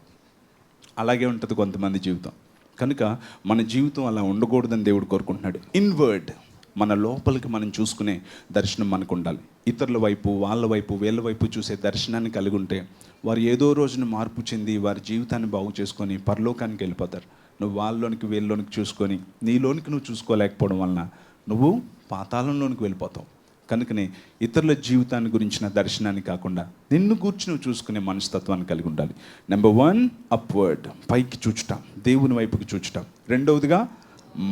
అలాగే ఉంటుంది కొంతమంది జీవితం. కనుక మన జీవితం అలా ఉండకూడదని దేవుడు కోరుకుంటున్నాడు. ఇన్వర్డ్, మన లోపలికి మనం చూసుకునే దర్శనం మనకు ఉండాలి. ఇతరుల వైపు, వాళ్ళ వైపు, వీళ్ళ వైపు చూసే దర్శనాన్ని కలిగి ఉంటే వారు ఏదో రోజున మార్పు చెంది వారి జీవితాన్ని బాగు చేసుకొని పరలోకానికి వెళ్ళిపోతారు. నువ్వు వాళ్ళలోనికి వీళ్ళలోనికి చూసుకొని నీలోనికి నువ్వు చూసుకోలేకపోవడం వలన నువ్వు పాతాళంలోనికి వెళ్ళిపోతావు. కనుకనే ఇతరుల జీవితాన్ని గురించిన దర్శనాన్ని కాకుండా నిన్ను గూర్చి నువ్వు చూసుకునే మనస్తత్వాన్ని కలిగి ఉండాలి. నెంబర్ 1 అప్వర్డ్, పైకి చూచుటాం, దేవుని వైపుకి చూచుటాం. రెండవదిగా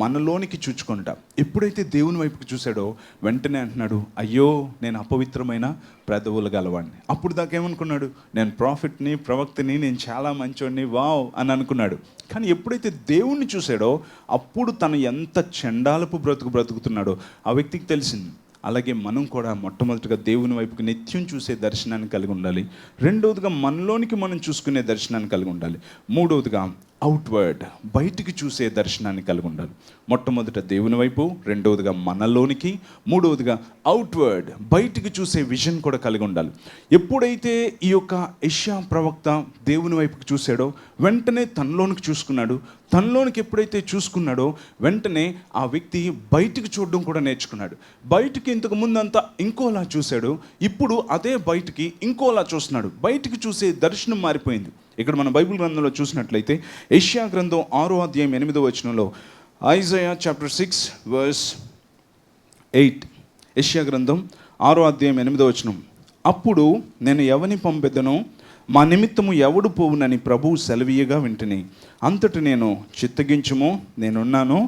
మనలోనికి చూచుకుంటాం. ఎప్పుడైతే దేవుని వైపుకి చూశాడో వెంటనే అంటున్నాడు, అయ్యో నేను అపవిత్రమైన పెదవులు గలవాడిని. అప్పుడు దాకా ఏమనుకున్నాడు? నేను ప్రాఫిట్ని, ప్రవక్తని, నేను చాలా మంచోడిని, వావ్ అని అనుకున్నాడు. కానీ ఎప్పుడైతే దేవుణ్ణి చూశాడో అప్పుడు తను ఎంత చండాలపు బ్రతుకుతున్నాడో ఆ వ్యక్తికి తెలిసింది. అలాగే మనం కూడా మొట్టమొదటిగా దేవుని వైపుకి నిత్యం చూసే దర్శనాన్ని కలిగి ఉండాలి. రెండవదిగా మనలోనికి మనం చూసుకునే దర్శనాన్ని కలిగి ఉండాలి. మూడవదిగా అవుట్వర్డ్, బయటికి చూసే దర్శనాన్ని కలిగి ఉండాలి. మొట్టమొదట దేవుని వైపు, రెండవదిగా మనలోనికి, మూడవదిగా అవుట్వర్డ్ బయటికి చూసే విజన్ కూడా కలిగి ఉండాలి. ఎప్పుడైతే ఈ యొక్క యెషయా ప్రవక్త దేవుని వైపుకి చూశాడో వెంటనే తనలోనికి చూసుకున్నాడు. తనలోనికి ఎప్పుడైతే చూసుకున్నాడో వెంటనే ఆ వ్యక్తి బయటికి చూడడం కూడా నేర్చుకున్నాడు. బయటికి ఇంతకు ముందంతా ఇంకోలా చూశాడు, ఇప్పుడు అదే బయటికి ఇంకోలా చూస్తున్నాడు. బయటికి చూసే దర్శనం మారిపోయింది. ఇక్కడ మన బైబిల్ గ్రంథంలో చూసినట్లయితే యెషయా గ్రంథం 6వ అధ్యాయం 8వ వచనంలో, ఐజయా చాప్టర్ 6 వర్స్ 8, యెషయా గ్రంథం 6వ అధ్యాయం 8వ వచనం, అప్పుడు నేను ఎవని పంపెదనో మా నిమిత్తము ఎవడు పోవునని ప్రభువు సెలవీయగా వింటిని, అంతటి నేను చిత్తగించుము, నేనున్నాను,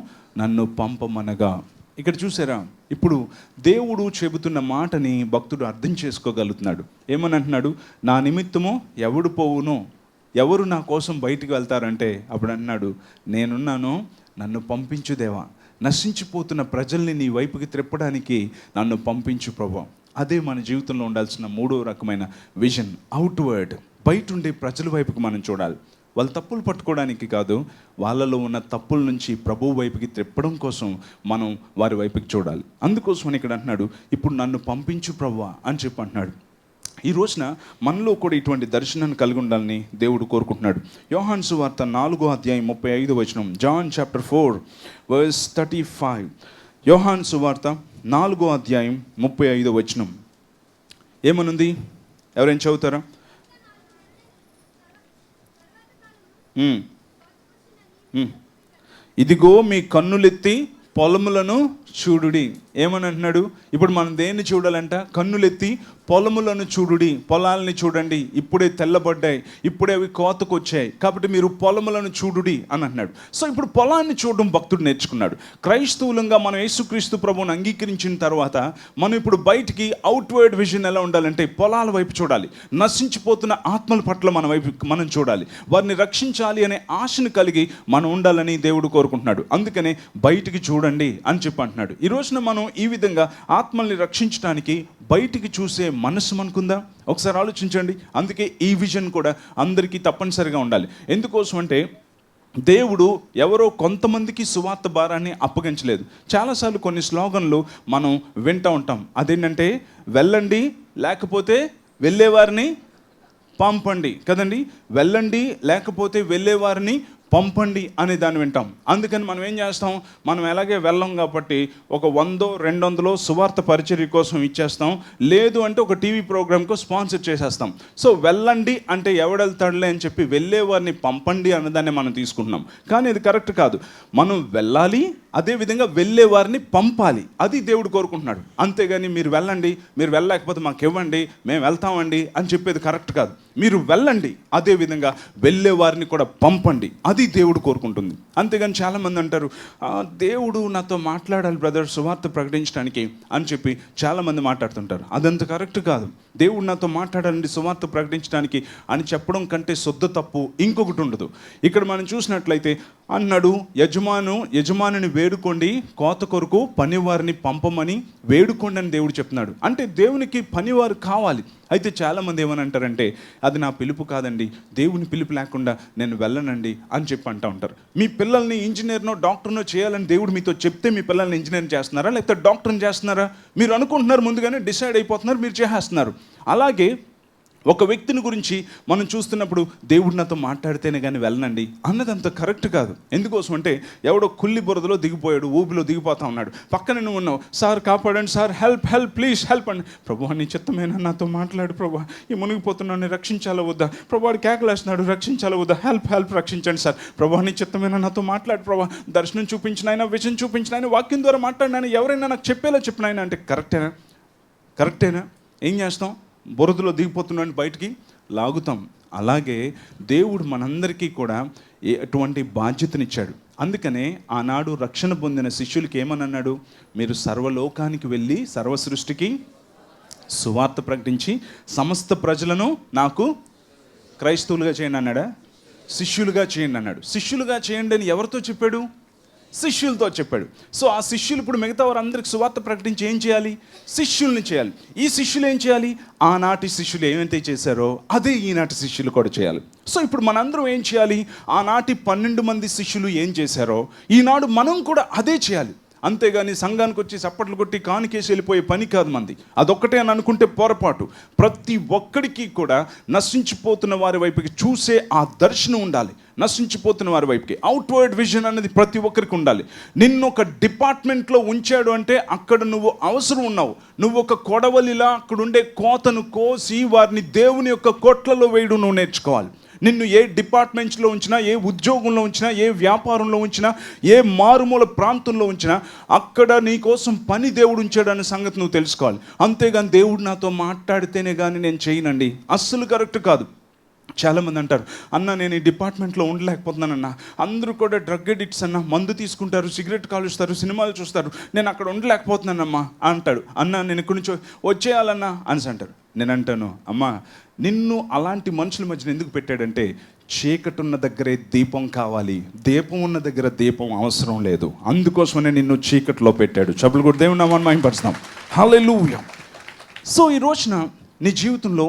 నన్ను పంపమనగా. ఇక్కడ చూసారా, ఇప్పుడు దేవుడు చెబుతున్న మాటని భక్తుడు అర్థం చేసుకోగలుగుతున్నాడు. ఏమని అంటున్నాడు? నా నిమిత్తము ఎవడు పోవును, ఎవరు నా కోసం బయటికి వెళ్తారంటే అప్పుడు అన్నాడు, నేనున్నాను, నన్ను పంపించు దేవా, నశించిపోతున్న ప్రజల్ని నీ వైపుకి త్రిప్పడానికి నన్ను పంపించు ప్రభువా. అదే మన జీవితంలో ఉండాల్సిన మూడో రకమైన విజన్, అవుట్వర్డ్. బయట ఉండే ప్రజల వైపుకి మనం చూడాలి. వాళ్ళ తప్పులు పట్టుకోవడానికి కాదు, వాళ్ళలో ఉన్న తప్పుల నుంచి ప్రభువు వైపుకి త్రిప్పడం కోసం మనం వారి వైపుకి చూడాలి. అందుకోసం ఇక్కడ అంటున్నాడు, ఇప్పుడు నన్ను పంపించు ప్రభువా అని చెప్పి అంటున్నాడు. ఈ రోజున మనలో కూడా ఇటువంటి దర్శనాన్ని కలిగి ఉండాలని దేవుడు కోరుకుంటున్నాడు. యోహాను సువార్త 4వ అధ్యాయం 35వ వచనం, జాన్ చాప్టర్ 4 వర్స్ 35. యోహాను సువార్త 4వ అధ్యాయం 35వ వచనం ఏమనుంది? ఎవరైనా చదువుతారా? ఇదిగో మీ కన్నులెత్తి పొలములను చూడుడి. ఏమని అంటున్నాడు? ఇప్పుడు మనం దేన్ని చూడాలంట? కన్నులెత్తి పొలములను చూడుడి, పొలాలని చూడండి, ఇప్పుడే తెల్లబడ్డాయి, ఇప్పుడే అవి కోతకు వచ్చాయి, కాబట్టి మీరు పొలములను చూడుడి అని అంటున్నాడు. సో ఇప్పుడు పొలాన్ని చూడడం భక్తుడు నేర్చుకున్నాడు. క్రైస్తవులంగా మనం యేసుక్రీస్తు ప్రభువుని అంగీకరించిన తర్వాత మనం ఇప్పుడు బయటికి అవుట్వర్డ్ విజన్ ఎలా ఉండాలంటే పొలాల వైపు చూడాలి. నశించిపోతున్న ఆత్మల పట్ల మన వైపు మనం చూడాలి. వారిని రక్షించాలి అనే ఆశను కలిగి మనం ఉండాలని దేవుడు కోరుకుంటున్నాడు. అందుకనే బయటికి చూడండి అని చెప్పి అంటున్నాడు. ఈ రోజున మనం ఈ విధంగా ఆత్మల్ని రక్షించడానికి బయటికి చూసే మనసు మనకుందా? ఒకసారి ఆలోచించండి. అందుకే ఈ విజన్ కూడా అందరికీ తప్పనిసరిగా ఉండాలి. ఎందుకోసం అంటే దేవుడు ఎవరో కొంతమందికి సువార్త భారాన్ని అప్పగించలేదు. చాలాసార్లు కొన్ని స్లోగన్లు మనం వింటూ ఉంటాం. అదేంటంటే వెళ్ళండి, లేకపోతే వెళ్ళేవారిని పంపండి కదండి. వెళ్ళండి లేకపోతే వెళ్ళేవారిని పంపండి అనే దాన్ని వింటాం. అందుకని మనం ఏం చేస్తాం? మనం ఎలాగే వెళ్ళం కాబట్టి ఒక 100-200 సువార్త పరిచర్య కోసం ఇచ్చేస్తాం. లేదు అంటే ఒక టీవీ ప్రోగ్రామ్కు స్పాన్సర్ చేసేస్తాం. సో వెళ్ళండి అంటే ఎవడెళ్తాడులే అని చెప్పి వెళ్ళేవారిని పంపండి అన్నదాన్ని మనం తీసుకుంటున్నాం. కానీ ఇది కరెక్ట్ కాదు. మనం వెళ్ళాలి, అదేవిధంగా వెళ్ళేవారిని పంపాలి. అది దేవుడు కోరుకుంటున్నాడు. అంతేగాని మీరు వెళ్ళండి, మీరు వెళ్ళలేకపోతే మాకు ఇవ్వండి, మేము వెళ్తామండి అని చెప్పేది కరెక్ట్ కాదు. మీరు వెళ్ళండి, అదేవిధంగా వెళ్ళేవారిని కూడా పంపండి. అది దేవుడు కోరుకుంటుంది. అంతేగాని చాలామంది అంటారు, దేవుడు నాతో మాట్లాడాలి బ్రదర్ సువార్త ప్రకటించడానికి అని చెప్పి చాలామంది మాట్లాడుతుంటారు. అదంత కరెక్ట్ కాదు. దేవుడు నాతో మాట్లాడాలండి సువార్త ప్రకటించడానికి అని చెప్పడం కంటే శుద్ధ తప్పు ఇంకొకటి ఉండదు. ఇక్కడ మనం చూసినట్లయితే అన్నాడు, యజమానుని వేడుకోండి, కోత కొరకు పనివారిని పంపమని వేడుకోండి అని దేవుడు చెప్తున్నాడు. అంటే దేవునికి పనివారు కావాలి. అయితే చాలామంది ఏమని అంటారంటే, అది నా పిలుపు కాదండి, దేవుని పిలుపు లేకుండా నేను వెళ్ళనండి అని చెప్పి అంటూ ఉంటారు. మీ పిల్లల్ని ఇంజనీర్నో డాక్టర్నో చేయాలని దేవుడు మీతో చెప్తే మీ పిల్లల్ని ఇంజనీర్ చేస్తున్నారా లేకపోతే డాక్టర్ని చేస్తున్నారా? మీరు అనుకుంటున్నారు, ముందుగానే డిసైడ్ అయిపోతున్నారు, మీరు చేసేస్తున్నారు. అలాగే ఒక వ్యక్తిని గురించి మనం చూస్తున్నప్పుడు దేవుడు నాతో మాట్లాడితేనే కానీ వెళ్ళనండి అన్నదంత కరెక్ట్ కాదు. ఎందుకోసం అంటే ఎవడో కుల్లి బురదలో దిగిపోయాడు, ఊబిలో దిగిపోతా ఉన్నాడు, పక్కన నువ్వు ఉన్నావు, సార్ కాపాడండి sir, help help please help అండి. ప్రభు నీ చిత్తమేనా, నాతో మాట్లాడు ప్రభు, ఈ మునిగిపోతున్నాను రక్షించాలా వద్దా, ప్రభు కేకలేస్తున్నాడు రక్షించాలా వద్దా, హెల్ప్ హెల్ప్ రక్షించండి సార్, ప్రభు నీ చిత్తమేనా, నాతో మాట్లాడు ప్రభు, దర్శనం చూపించినైనా, విజన్ చూపించినైనా, వాక్యం ద్వారా మాట్లాడినైనా, ఎవరైనా నాకు చెప్పేలా చెప్పినైనా అంటే కరెక్టేనా? ఏం చేస్తాం? బురదలో దిగిపోతున్నాను బయటికి లాగుతాం. అలాగే దేవుడు మనందరికీ కూడా ఎటువంటి బాధ్యతనిచ్చాడు. అందుకనే ఆనాడు రక్షణ పొందిన శిష్యులకి ఏమని అన్నాడు? మీరు సర్వలోకానికి వెళ్ళి సర్వ సృష్టికి సువార్త ప్రకటించి సమస్త ప్రజలను నాకు క్రైస్తవులుగా చేయండి అన్నాడా? శిష్యులుగా చేయండి అన్నాడు. శిష్యులుగా చేయండి అని ఎవరితో చెప్పాడు? శిష్యులతో చెప్పాడు. సో ఆ శిష్యులు ఇప్పుడు మిగతా వారందరికి సువార్త ప్రకటించి ఏం చేయాలి? శిష్యుల్ని చేయాలి. ఈ శిష్యులు ఏం చేయాలి? ఆనాటి శిష్యులు ఏమైతే చేశారో అదే ఈనాటి శిష్యులు కూడా చేయాలి. సో ఇప్పుడు మనందరం ఏం చేయాలి? ఆనాటి 12 మంది శిష్యులు ఏం చేశారో ఈనాడు మనం కూడా అదే చేయాలి. అంతేగాని సంఘానికి వచ్చి చప్పట్లు కొట్టి కానికేసి వెళ్ళిపోయే పని కాదు మంది. అదొక్కటే అని అనుకుంటే పొరపాటు. ప్రతి ఒక్కడికి కూడా నశించిపోతున్న వారి వైపుకి చూసే ఆ దర్శనం ఉండాలి. నశించిపోతున్న వారి వైపుకి అవుట్వర్డ్ విజన్ అనేది ప్రతి ఒక్కరికి ఉండాలి. నిన్ను ఒక డిపార్ట్మెంట్లో ఉంచాడు అంటే అక్కడ నువ్వు అవసరం ఉన్నావు. నువ్వు ఒక కొడవలిలా అక్కడుండే కోతను కోసి వారిని దేవుని యొక్క కొట్లలో వేయడం నువ్వు నేర్చుకోవాలి. నిన్ను ఏ డిపార్ట్మెంట్స్లో ఉంచినా, ఏ ఉద్యోగంలో ఉంచినా, ఏ వ్యాపారంలో ఉంచినా, ఏ మారుమూల ప్రాంతంలో ఉంచినా అక్కడ నీ కోసం పని దేవుడు ఉంచాడనే సంగతి నువ్వు తెలుసుకోవాలి. అంతేగాని దేవుడు నాతో మాట్లాడితేనే కానీ నేను చేయనండి, అస్సలు కరెక్ట్ కాదు. చాలామంది అంటారు, అన్న నేను ఈ డిపార్ట్మెంట్లో ఉండలేకపోతున్నానన్నా, అందరూ కూడా డ్రగ్ ఎడిక్ట్స్ అన్న, మందు తీసుకుంటారు, సిగరెట్ కాలుస్తారు, సినిమాలు చూస్తారు, నేను అక్కడ ఉండలేకపోతున్నానమ్మా అంటాడు. అన్న నేను ఇక్కడి నుంచి వచ్చేయాలన్నా అని అంటారు. నేను అంటాను, అమ్మా నిన్ను అలాంటి మనుషుల మధ్యన ఎందుకు పెట్టాడంటే చీకటి ఉన్న దగ్గరే దీపం కావాలి, దీపం ఉన్న దగ్గర దీపం అవసరం లేదు. అందుకోసమనే నిన్ను చీకటిలో పెట్టాడు. చెప్పులు కూడా దేవుని నామాన్ని మహిమపరుస్తాం. హల్లెలూయా. సో ఈ రోజున నీ జీవితంలో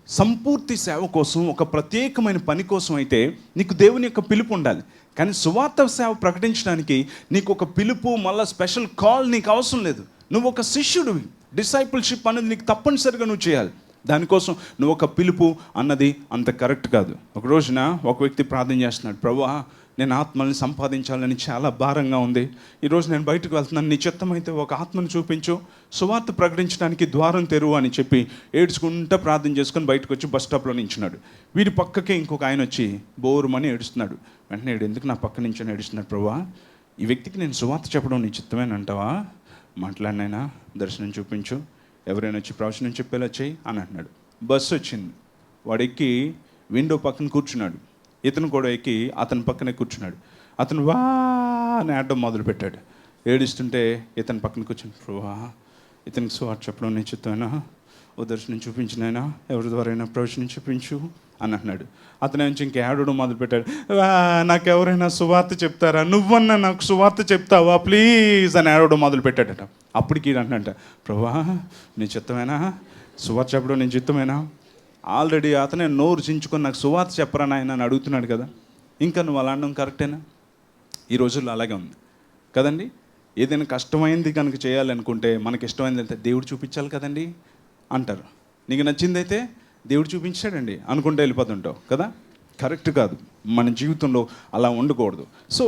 సంపూర్తి సేవ కోసం, ఒక ప్రత్యేకమైన పని కోసం అయితే నీకు దేవుని యొక్క పిలుపు ఉండాలి. కానీ సువార్త సేవ ప్రకటించడానికి నీకు ఒక పిలుపు, మళ్ళీ స్పెషల్ కాల్ నీకు అవసరం లేదు. నువ్వు ఒక శిష్యుడివి. డిసైపుల్షిప్ అనేది నీకు తప్పనిసరిగా నువ్వు చేయాలి. దానికోసం నువ్వు ఒక పిలుపు అన్నది అంత కరెక్ట్ కాదు. ఒక రోజున ఒక వ్యక్తి ప్రార్థన చేస్తున్నాడు, ప్రభువా నేను ఆత్మల్ని సంపాదించాలని చాలా భారంగా ఉంది, ఈరోజు నేను బయటకు వెళ్తున్నాను, నీ చిత్తమైతే ఒక ఆత్మను చూపించు, సువార్త ప్రకటించడానికి ద్వారం తెరువు అని చెప్పి ఏడ్చుకుంటూ ప్రార్థన చేసుకొని బయటకు వచ్చి బస్ స్టాప్లో నించున్నాడు. వీడి పక్కకే ఇంకొక ఆయన వచ్చి బోరుమని ఏడుస్తున్నాడు. వెంటనే ఎందుకు నా పక్క నుంచి ఏడుస్తున్నాడు? ప్రభువా ఈ వ్యక్తికి నేను సువార్త చెప్పడం నీ చిత్తమేనంటావా? మాట్లాడినైనా దర్శనం చూపించు, ఎవరైనా వచ్చి ప్రవచనం చెప్పేలా చేయి అని అంటున్నాడు. బస్సు వచ్చింది, వాడు ఎక్కి విండో పక్కన కూర్చున్నాడు. ఇతను కూడా ఎక్కి అతని పక్కనే కూర్చున్నాడు. అతను వా అని ఆడడం మొదలుపెట్టాడు. ఏడుస్తుంటే ఇతని పక్కన కూర్చుని, ప్రభువా ఇతనికి సువార్త చెప్పడం నేను చిత్తమేనా? ఓ దర్శనం చూపించినైనా, ఎవరి ద్వారా ప్రవచనం చూపించు అని అంటున్నాడు. అతను నుంచి ఇంక ఏడవడం మొదలుపెట్టాడు. నాకు ఎవరైనా సువార్త చెప్తారా? నువ్వన్నా నాకు సువార్త చెప్తావా ప్లీజ్ అని ఏడవడం మొదలుపెట్టాడట. అప్పటికి అంటున్నట్ట, ప్రభువా నీ చిత్తమేనా? సువార్త చెప్పడం నేను చిత్తమేనా? ఆల్రెడీ అతనే నోరు చించుకొని నాకు సువార్త చెప్పరా నాయన అని అడుగుతున్నాడు కదా. ఇంకా నువ్వు అలా అనడం కరెక్టేనా? ఈ రోజుల్లో అలాగే ఉంది కదండి. ఏదైనా కష్టమైంది కనుక చేయాలనుకుంటే మనకి ఇష్టమైంది అయితే దేవుడు చూపించాలి కదండి అంటారు. నీకు నచ్చిందైతే దేవుడు చూపించాడండి అనుకుంటే వెళ్ళిపోతుంటావు కదా. కరెక్ట్ కాదు. మన జీవితంలో అలా ఉండకూడదు. సో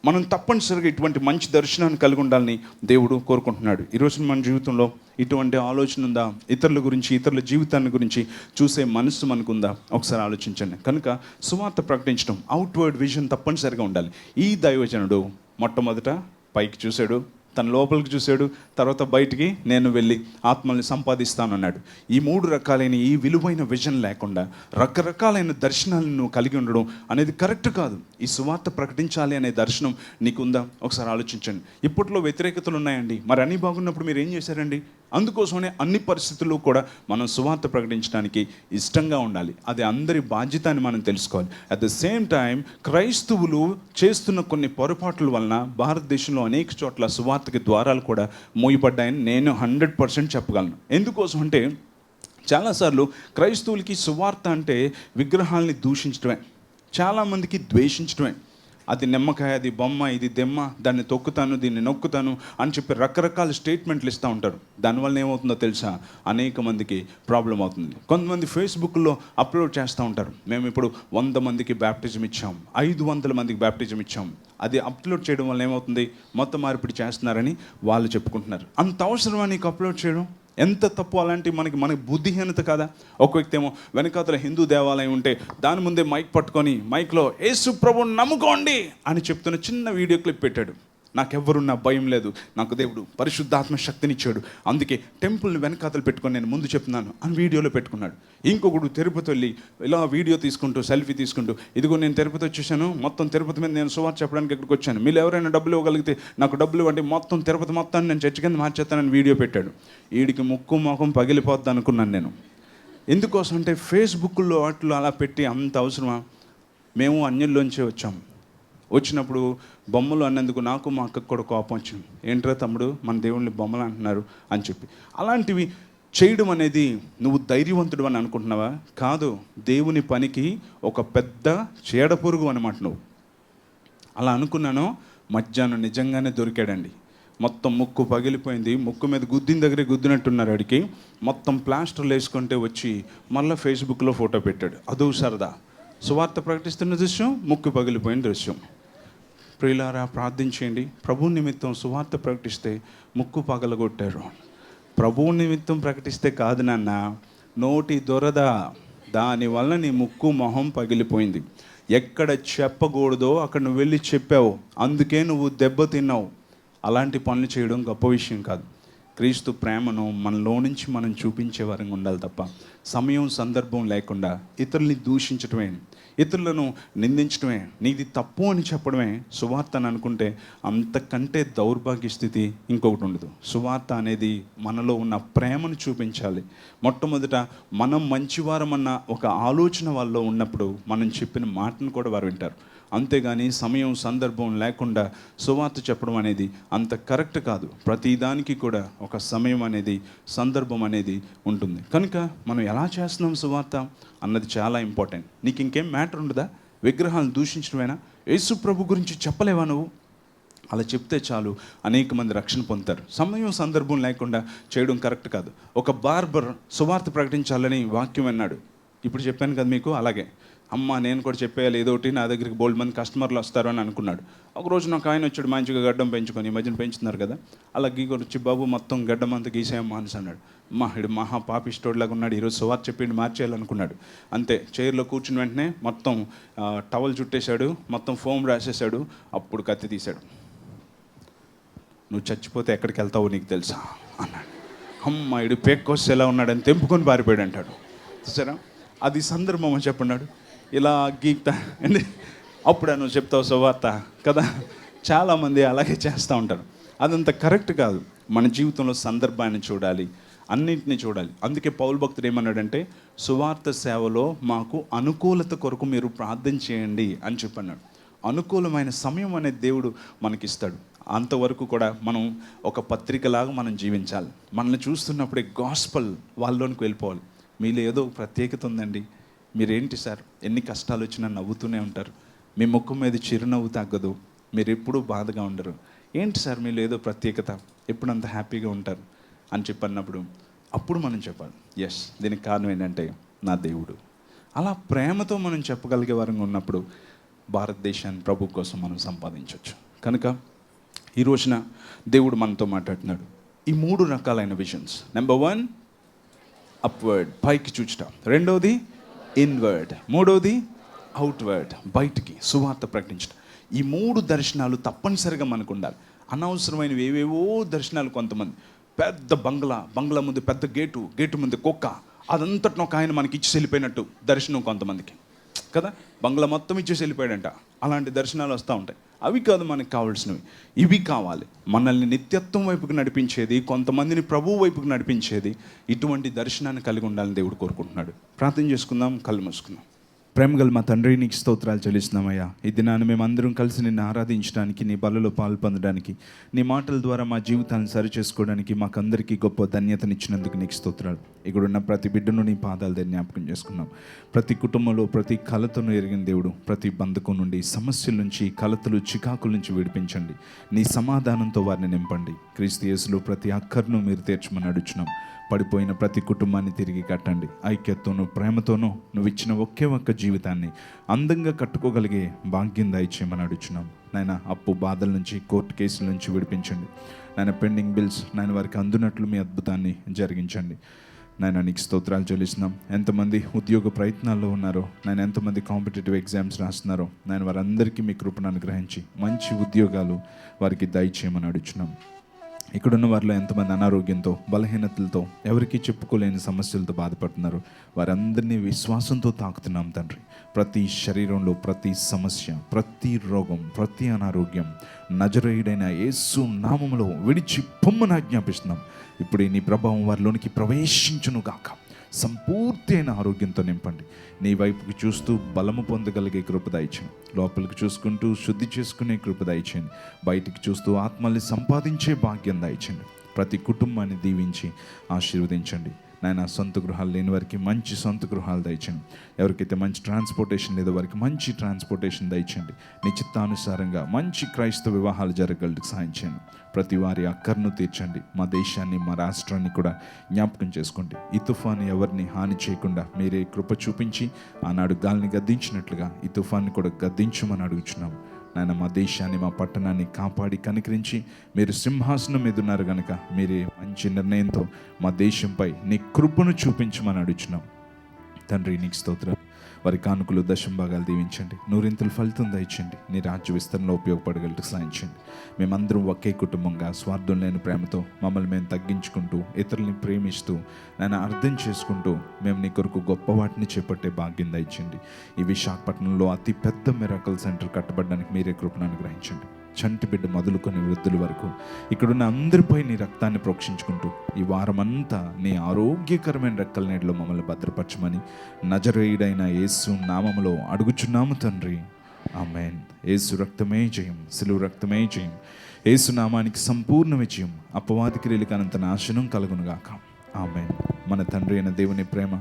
మనం తప్పనిసరిగా ఇటువంటి మంచి దర్శనాన్ని కలిగి ఉండాలని దేవుడు కోరుకుంటున్నాడు. ఈరోజు మన జీవితంలో ఇటువంటి ఆలోచన ఉందా? ఇతరుల గురించి, ఇతరుల జీవితాన్ని గురించి చూసే మనసు మనకుందా? ఒకసారి ఆలోచించండి. కనుక సువార్త ప్రకటించడం, అవుట్వర్డ్ విజన్ తప్పనిసరిగా ఉండాలి. ఈ దైవజనుడు మొట్టమొదట పైకి చూశాడు, తన లోపలికి చూశాడు, తర్వాత బయటికి నేను వెళ్ళి ఆత్మల్ని సంపాదిస్తానన్నాడు. ఈ 3 రకాలైన ఈ విలువైన విజన్ లేకుండా రకరకాలైన దర్శనాలను నువ్వు కలిగి ఉండడం అనేది కరెక్ట్ కాదు. ఈ సువార్త ప్రకటించాలి అనే దర్శనం నీకుందా? ఒకసారి ఆలోచించండి. ఇప్పట్లో వ్యతిరేకతలు ఉన్నాయండి, మరి అన్నీ బాగున్నప్పుడు మీరు ఏం చేశారండి? అందుకోసమనే అన్ని పరిస్థితుల్లో కూడా మనం సువార్త ప్రకటించడానికి ఇష్టంగా ఉండాలి. అది అందరి బాధ్యత అని మనం తెలుసుకోవాలి. అట్ ద సేమ్ టైం క్రైస్తవులు చేస్తున్న కొన్ని పొరపాట్ల వలన భారతదేశంలో అనేక చోట్ల సువార్తకి ద్వారాలు కూడా మూయబడ్డాయని నేను 100% చెప్పగలను. ఎందుకోసం అంటే చాలాసార్లు క్రైస్తవులకి సువార్త అంటే విగ్రహాలని దూషించడమే, చాలామందికి ద్వేషించడమే. అది నిమ్మకాయ, అది బొమ్మ, ఇది దెమ్మ, దాన్ని తొక్కుతాను, దీన్ని నొక్కుతాను అని చెప్పి రకరకాల స్టేట్మెంట్లు ఇస్తూ ఉంటారు. దానివల్ల ఏమవుతుందో తెలుసా? అనేక మందికి ప్రాబ్లం అవుతుంది. కొంతమంది ఫేస్బుక్లో అప్లోడ్ చేస్తూ ఉంటారు, మేము ఇప్పుడు 100 మందికి బ్యాప్టిజం ఇచ్చాం, 500 మందికి బ్యాప్టిజం ఇచ్చాం. అది అప్లోడ్ చేయడం వల్ల ఏమవుతుంది? మొత్తం మార్పిడి చేస్తున్నారని వాళ్ళు చెప్పుకుంటున్నారు. అంత అవసరమా నీకు అప్లోడ్ చేయడం? ఎంత తప్పు! అలాంటి మనకి బుద్ధిహీనత కదా. ఒక వ్యక్తి ఏమో వెనకాతల హిందూ దేవాలయం ఉంటే దాని ముందే మైక్ పట్టుకొని మైక్లో యేసు ప్రభువుని నమ్ముకోండి అని చెప్తున్న చిన్న వీడియో క్లిప్ పెట్టాడు. నాకెవ్వరున్నా భయం లేదు, నాకు దేవుడు పరిశుద్ధాత్మ శక్తినిచ్చాడు, అందుకే టెంపుల్ని వెనకాతలు పెట్టుకొని నేను ముందు చెప్తున్నాను అని వీడియోలో పెట్టుకున్నాడు. ఇంకొకడు తిరుపతి వెళ్ళి ఇలా వీడియో తీసుకుంటూ, సెల్ఫీ తీసుకుంటూ, ఇదిగో నేను తిరుపతి వచ్చేసాను, మొత్తం తిరుపతి మీద నేను సువార్త చెప్పడానికి ఇక్కడికి వచ్చాను, మీరు ఎవరైనా డబ్బులు ఇవ్వగలిగితే నాకు డబ్బులు ఇవ్వండి, మొత్తం తిరుపతి మొత్తాన్ని నేను చర్చి కింద మార్చేస్తానని వీడియో పెట్టాడు. వీడికి ముక్కు మొఖం పగిలిపోద్ది అనుకున్నాను నేను. ఎందుకోసం అంటే ఫేస్బుక్లో వాటిలో అలా పెట్టి అంత అవసరమా? మేము అన్యుల్లోంచే వచ్చాం, వచ్చినప్పుడు బొమ్మలు అన్నందుకు నాకు మా అక్కకు కూడా కోపం వచ్చింది. ఏంట్రా తమ్ముడు మన దేవుళ్ళని బొమ్మలు అంటున్నారు అని చెప్పి. అలాంటివి చేయడం అనేది నువ్వు ధైర్యవంతుడు అని అనుకుంటున్నావా? కాదు, దేవుని పనికి ఒక పెద్ద చీడపురుగు అనమాట నువ్వు. అలా అనుకున్నాను. మధ్యాహ్నం నిజంగానే దొరికాడండి. మొత్తం ముక్కు పగిలిపోయింది, ముక్కు మీద గుద్దిన దగ్గరే గుద్దినట్టున్నారు. అడిగి మొత్తం ప్లాస్టర్లు వేసుకుంటే వచ్చి మళ్ళీ ఫేస్బుక్లో ఫోటో పెట్టాడు. అదో సరదా. సువార్త ప్రకటిస్తున్న దృశ్యం, ముక్కు పగిలిపోయిన దృశ్యం. ప్రియులారా, ప్రార్థించేయండి. ప్రభు నిమిత్తం సువార్త ప్రకటిస్తే ముక్కు పగలగొట్టారు. ప్రభువు నిమిత్తం ప్రకటిస్తే కాదు నాన్న, నోటి దొరద, దానివల్ల నీ ముక్కు మొహం పగిలిపోయింది. ఎక్కడ చెప్పకూడదో అక్కడ నువ్వు వెళ్ళి చెప్పావు, అందుకే నువ్వు దెబ్బతిన్నావు. అలాంటి పనులు చేయడం గొప్ప విషయం కాదు. క్రీస్తు ప్రేమను మనలో నుంచి మనం చూపించే వారంగా ఉండాలి తప్ప సమయం సందర్భం లేకుండా ఇతరుల్ని దూషించడమే, ఇతరులను నిందించడమే, నీది తప్పు అని చెప్పడమే సువార్త అని అనుకుంటే అంతకంటే దౌర్భాగ్య స్థితి ఇంకొకటి ఉండదు. సువార్త అనేది మనలో ఉన్న ప్రేమను చూపించాలి. మొట్టమొదట మనం మంచివారమన్న ఒక ఆలోచన వాళ్ళలో ఉన్నప్పుడు మనం చెప్పిన మాటను కూడా వారు వింటారు. అంతేగాని సమయం సందర్భం లేకుండా సువార్త చెప్పడం అనేది అంత కరెక్ట్ కాదు. ప్రతిదానికి కూడా ఒక సమయం అనేది, సందర్భం అనేది ఉంటుంది. కనుక మనం ఎలా చేస్తున్నాం సువార్త అన్నది చాలా ఇంపార్టెంట్. నీకు ఇంకేం మ్యాటర్ ఉండదా? విగ్రహాలను దూషించడమేనా? యేసు ప్రభు గురించి చెప్పలేవా నువ్వు? అలా చెప్తే చాలు, అనేక మంది రక్షణ పొందుతారు. సమయం సందర్భం లేకుండా చేయడం కరెక్ట్ కాదు. ఒక బార్బర్ సువార్త ప్రకటించాలని వాక్యం అన్నాడు. ఇప్పుడు చెప్పాను కదా మీకు. అలాగే నేను కూడా చెప్పేయాలి ఏదో ఒకటి, నా దగ్గరికి బోల్డ్ మంది కస్టమర్లు వస్తారు అని అనుకున్నాడు. ఒకరోజు నాకు ఆయన వచ్చాడు, మంచిగా గడ్డం పెంచుకొని, ఈ మధ్యన పెంచుతున్నారు కదా, అలా గీకొని వచ్చి, బాబు మొత్తం గడ్డం అంతా గీసేయమ్మా అనేసి అన్నాడు. ఇడు మహా పాపిస్టోడ్లాగా ఉన్నాడు, ఈరోజు సువార్త చెప్పిండి మార్చేయాలనుకున్నాడు. అంతే, చైర్లో కూర్చుని వెంటనే మొత్తం టవల్ చుట్టేశాడు, మొత్తం ఫోమ్ రాసేసాడు. అప్పుడు కత్తి తీశాడు. నువ్వు చచ్చిపోతే ఎక్కడికి వెళ్తావో నీకు తెలుసా అన్నాడు. ఇడు పేక్కోసి ఎలా ఉన్నాడని తెంపుకొని పారిపోయాడు అంటాడు. చూసారా, అది సందర్భం అని చెప్పన్నాడు. ఇలా గీక్తా అండి, అప్పుడు నువ్వు చెప్తావు సువార్త కదా. చాలామంది అలాగే చేస్తూ ఉంటారు. అదంత కరెక్ట్ కాదు. మన జీవితంలో సందర్భాన్ని చూడాలి, అన్నింటినీ చూడాలి. అందుకే పౌలు భక్తుడు ఏమన్నాడంటే, సువార్త సేవలో మాకు అనుకూలత కొరకు మీరు ప్రార్థన చేయండి అని చెప్పన్నాడు. అనుకూలమైన సమయం అనేది దేవుడు మనకిస్తాడు. అంతవరకు కూడా మనం ఒక పత్రికలాగా మనం జీవించాలి. మనల్ని చూస్తున్నప్పుడే గాస్పల్ వాళ్ళలోనికి వెళ్ళిపోవాలి. మీలో ఏదో ప్రత్యేకత ఉందండి, మీరేంటి సార్ ఎన్ని కష్టాలు వచ్చినా నవ్వుతూనే ఉంటారు, మీ ముఖం మీద చిరునవ్వు తగ్గదు, మీరు ఎప్పుడూ బాధగా ఉండరు, ఏంటి సార్ మీలో ఏదో ప్రత్యేకత, ఎప్పుడు అంత హ్యాపీగా ఉంటారు అని చెప్పన్నప్పుడు అప్పుడు మనం చెప్పాలి, ఎస్ దీనికి కారణం ఏంటంటే నా దేవుడు. అలా ప్రేమతో మనం చెప్పగలిగే వారంగా ఉన్నప్పుడు భారతదేశాన్ని ప్రభు కోసం మనం సంపాదించవచ్చు. కనుక ఈ రోజున దేవుడు మనతో మాట్లాడుతున్నాడు. ఈ 3 రకాలైన విజన్స్. నెంబర్ 1 అప్వర్డ్, పైకి చూచటం. రెండవది ఇన్వర్డ్. మూడవది అవుట్వర్డ్, బయటికి సువార్త ప్రకటించడం. ఈ 3 దర్శనాలు తప్పనిసరిగా మనకు ఉండాలి. అనవసరమైనవి ఏవేవో దర్శనాలు. కొంతమంది పెద్ద బంగ్లా ముందు పెద్ద గేటు ముందు కుక్క, అదంతటిని ఒక ఆయన మనకి ఇచ్చి వెళ్ళిపోయినట్టు దర్శనం కొంతమందికి కదా. బంగ్లా మొత్తం ఇచ్చేసి వెళ్ళిపోయాడంట. అలాంటి దర్శనాలు వస్తూ ఉంటాయి. అవి కాదు మనకు కావాల్సినవి, ఇవి కావాలి. మనల్ని నిత్యత్వం వైపుకు నడిపించేది, కొంతమందిని ప్రభువు వైపుకు నడిపించేది. ఇటువంటి దర్శనాన్ని కలిగి ఉండాలని దేవుడు కోరుకుంటున్నాడు. ప్రార్థన చేసుకుందాం, కళ్ళు మూసుకుందాం. ప్రేమగల మా తండ్రి, నీకు స్తోత్రాలు చెల్లిస్తున్నామయ్యా. ఈ దినాన్ని మేమందరం కలిసి నిన్ను ఆరాధించడానికి, నీ బలలో పాలు పొందడానికి, నీ మాటల ద్వారా మా జీవితాన్ని సరిచేసుకోవడానికి మాకందరికీ గొప్ప ధన్యతనిచ్చినందుకు నీకు స్తోత్రాలు. ఇక్కడున్న ప్రతి బిడ్డను నీ పాదాల దగ్గర జ్ఞాపకం చేసుకున్నాం. ప్రతి కుటుంబంలో ప్రతి కలతను ఎరిగిన దేవుడు, ప్రతి బంధకం నుండి, సమస్యల నుంచి, కలతలు, చికాకుల నుంచి విడిపించండి. నీ సమాధానంతో వారిని నింపండి. క్రీస్తు యేసులో ప్రతి అక్కర్ను మీరు తీర్చమని అడుగుచున్నాం. పడిపోయిన ప్రతి కుటుంబాన్ని తిరిగి కట్టండి. ఐక్యతతోనూ ప్రేమతోనూ నువ్వు ఇచ్చిన ఒకే ఒక్క జీవితాన్ని అందంగా కట్టుకోగలిగే భాగ్యం దయచేయమని అడుగుచున్నాం. నాయన, అప్పు బాధల నుంచి, కోర్టు కేసుల నుంచి విడిపించండి. నాయన, పెండింగ్ బిల్స్ నాయన వారికి అందునట్లు మీ అద్భుతాన్ని జరిగించండి. నాయన, నీకు స్తోత్రాలు చెల్లిస్తున్నాం. ఎంతమంది ఉద్యోగ ప్రయత్నాల్లో ఉన్నారో నాయన, ఎంతమంది కాంపిటేటివ్ ఎగ్జామ్స్ రాస్తున్నారో నాయన, వారందరికీ మీ కృపను అనుగ్రహించి మంచి ఉద్యోగాలు వారికి దయచేయమని అడుగుచున్నాం. ఇక్కడున్న వారిలో ఎంతమంది అనారోగ్యంతో, బలహీనతలతో, ఎవరికి చెప్పుకోలేని సమస్యలతో బాధపడుతున్నారు, వారందరినీ విశ్వాసంతో తాకుతున్నాం తండ్రి. ప్రతి శరీరంలో ప్రతి సమస్య, ప్రతి రోగం, ప్రతి అనారోగ్యం నజరేయుడైన యేసు నామములో విడిచి పొమ్మని ఆజ్ఞాపిస్తున్నాం. ఇప్పుడు నీ ప్రభావం వారిలోనికి ప్రవేశించును గాక. సంపూర్తి అయిన ఆరోగ్యంతో నింపండి. నీ వైపుకి చూస్తూ బలము పొందగలిగే కృప దయచేయండి. లోపలికి చూసుకుంటూ శుద్ధి చేసుకునే కృప దయచేయండి. బయటికి చూస్తూ ఆత్మల్ని సంపాదించే భాగ్యం దయచేయండి. ప్రతి కుటుంబాన్ని దీవించి ఆశీర్వదించండి. నాయన సొంత గృహాలు లేని వారికి మంచి సొంత గృహాలు దయచండి. ఎవరికైతే మంచి ట్రాన్స్పోర్టేషన్ లేదో వారికి మంచి ట్రాన్స్పోర్టేషన్ దయచండి. నీ చిత్తానుసారంగా మంచి క్రైస్తవ వివాహాలు జరగగలకి సాయం చేయండి. ప్రతి వారి అక్కర్ను తీర్చండి. మా దేశాన్ని, మా రాష్ట్రాన్ని కూడా జ్ఞాపకం చేసుకోండి. ఈ తుఫాను ఎవరిని హాని చేయకుండా మీరే కృప చూపించి ఆనాడు గాలిని గద్దించినట్లుగా ఈ తుఫాన్ని కూడా గద్దించమని అడుగుచున్నాము. నాయన మా దేశాన్ని, మా పట్టణాన్ని కాపాడి కనికరించి మీరు సింహాసనం మీద ఉన్నారు కనుక మీరే మంచి నిర్ణయంతో మా దేశంపై నీ కృపను చూపించమని అడుగుచున్నాం. తండ్రి నీకు స్తోత్రం. వారి కానుకలు దశంభాగాలు దీవించండి. నూరింతలు ఫలితం దయచండి. నీ రాజ్య విస్తరణలో ఉపయోగపడగలటకు సాయించండి. మేమందరం ఒకే కుటుంబంగా స్వార్థం లేని ప్రేమతో మమ్మల్ని మేము తగ్గించుకుంటూ ఇతరుల్ని ప్రేమిస్తూ నన్ను అర్థం చేసుకుంటూ మేము నీ కొరకు గొప్ప వాటిని చేపట్టే భాగ్యం దయచండి. ఈ విశాఖపట్నంలో అతి పెద్ద మిరాకల్ సెంటర్ కట్టబడడానికి మీరే కృపను అనుగ్రహించండి. చంటి బిడ్డ మొదలుకొని వృద్ధుల వరకు ఇక్కడున్న అందరిపై నీ రక్తాన్ని ప్రోక్షించుకుంటూ ఈ వారమంతా నీ ఆరోగ్యకరమైన రెక్కల నీడలో మమ్మల్ని భద్రపరచమని నజరేయుడైన యేసు నామములో అడుగుచున్నాము తండ్రి. ఆమేన్. యేసు రక్తమే జయం, సిలువ రక్తమే జయం. యేసు నామానికి సంపూర్ణ విజయం, అపవాది క్రియలకు అనంత నాశనం కలుగునుగాక. ఆమేన్. మన తండ్రి అయిన దేవుని ప్రేమ,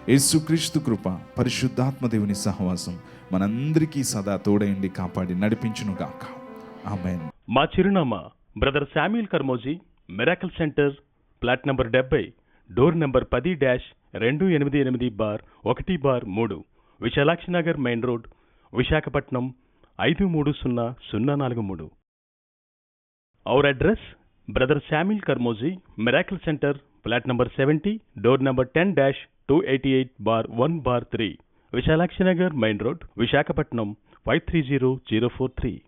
యేసుక్రీస్తు కృప, పరిశుద్ధాత్మ దేవుని సహవాసం మనందరికీ సదా తోడైండి కాపాడి నడిపించునుగాక. ఆమేన్. మా చిరునామా brother Samuel Karmoji, miracle centre, plot number 70, door number 10-288-1-3, Visalakshi Nagar main road, Visakhapatnam 530043. Our address brother Samuel Karmoji, miracle centre, plot number 70, door number 10-288-1-3, Visalakshi Nagar main road, Visakhapatnam 530043.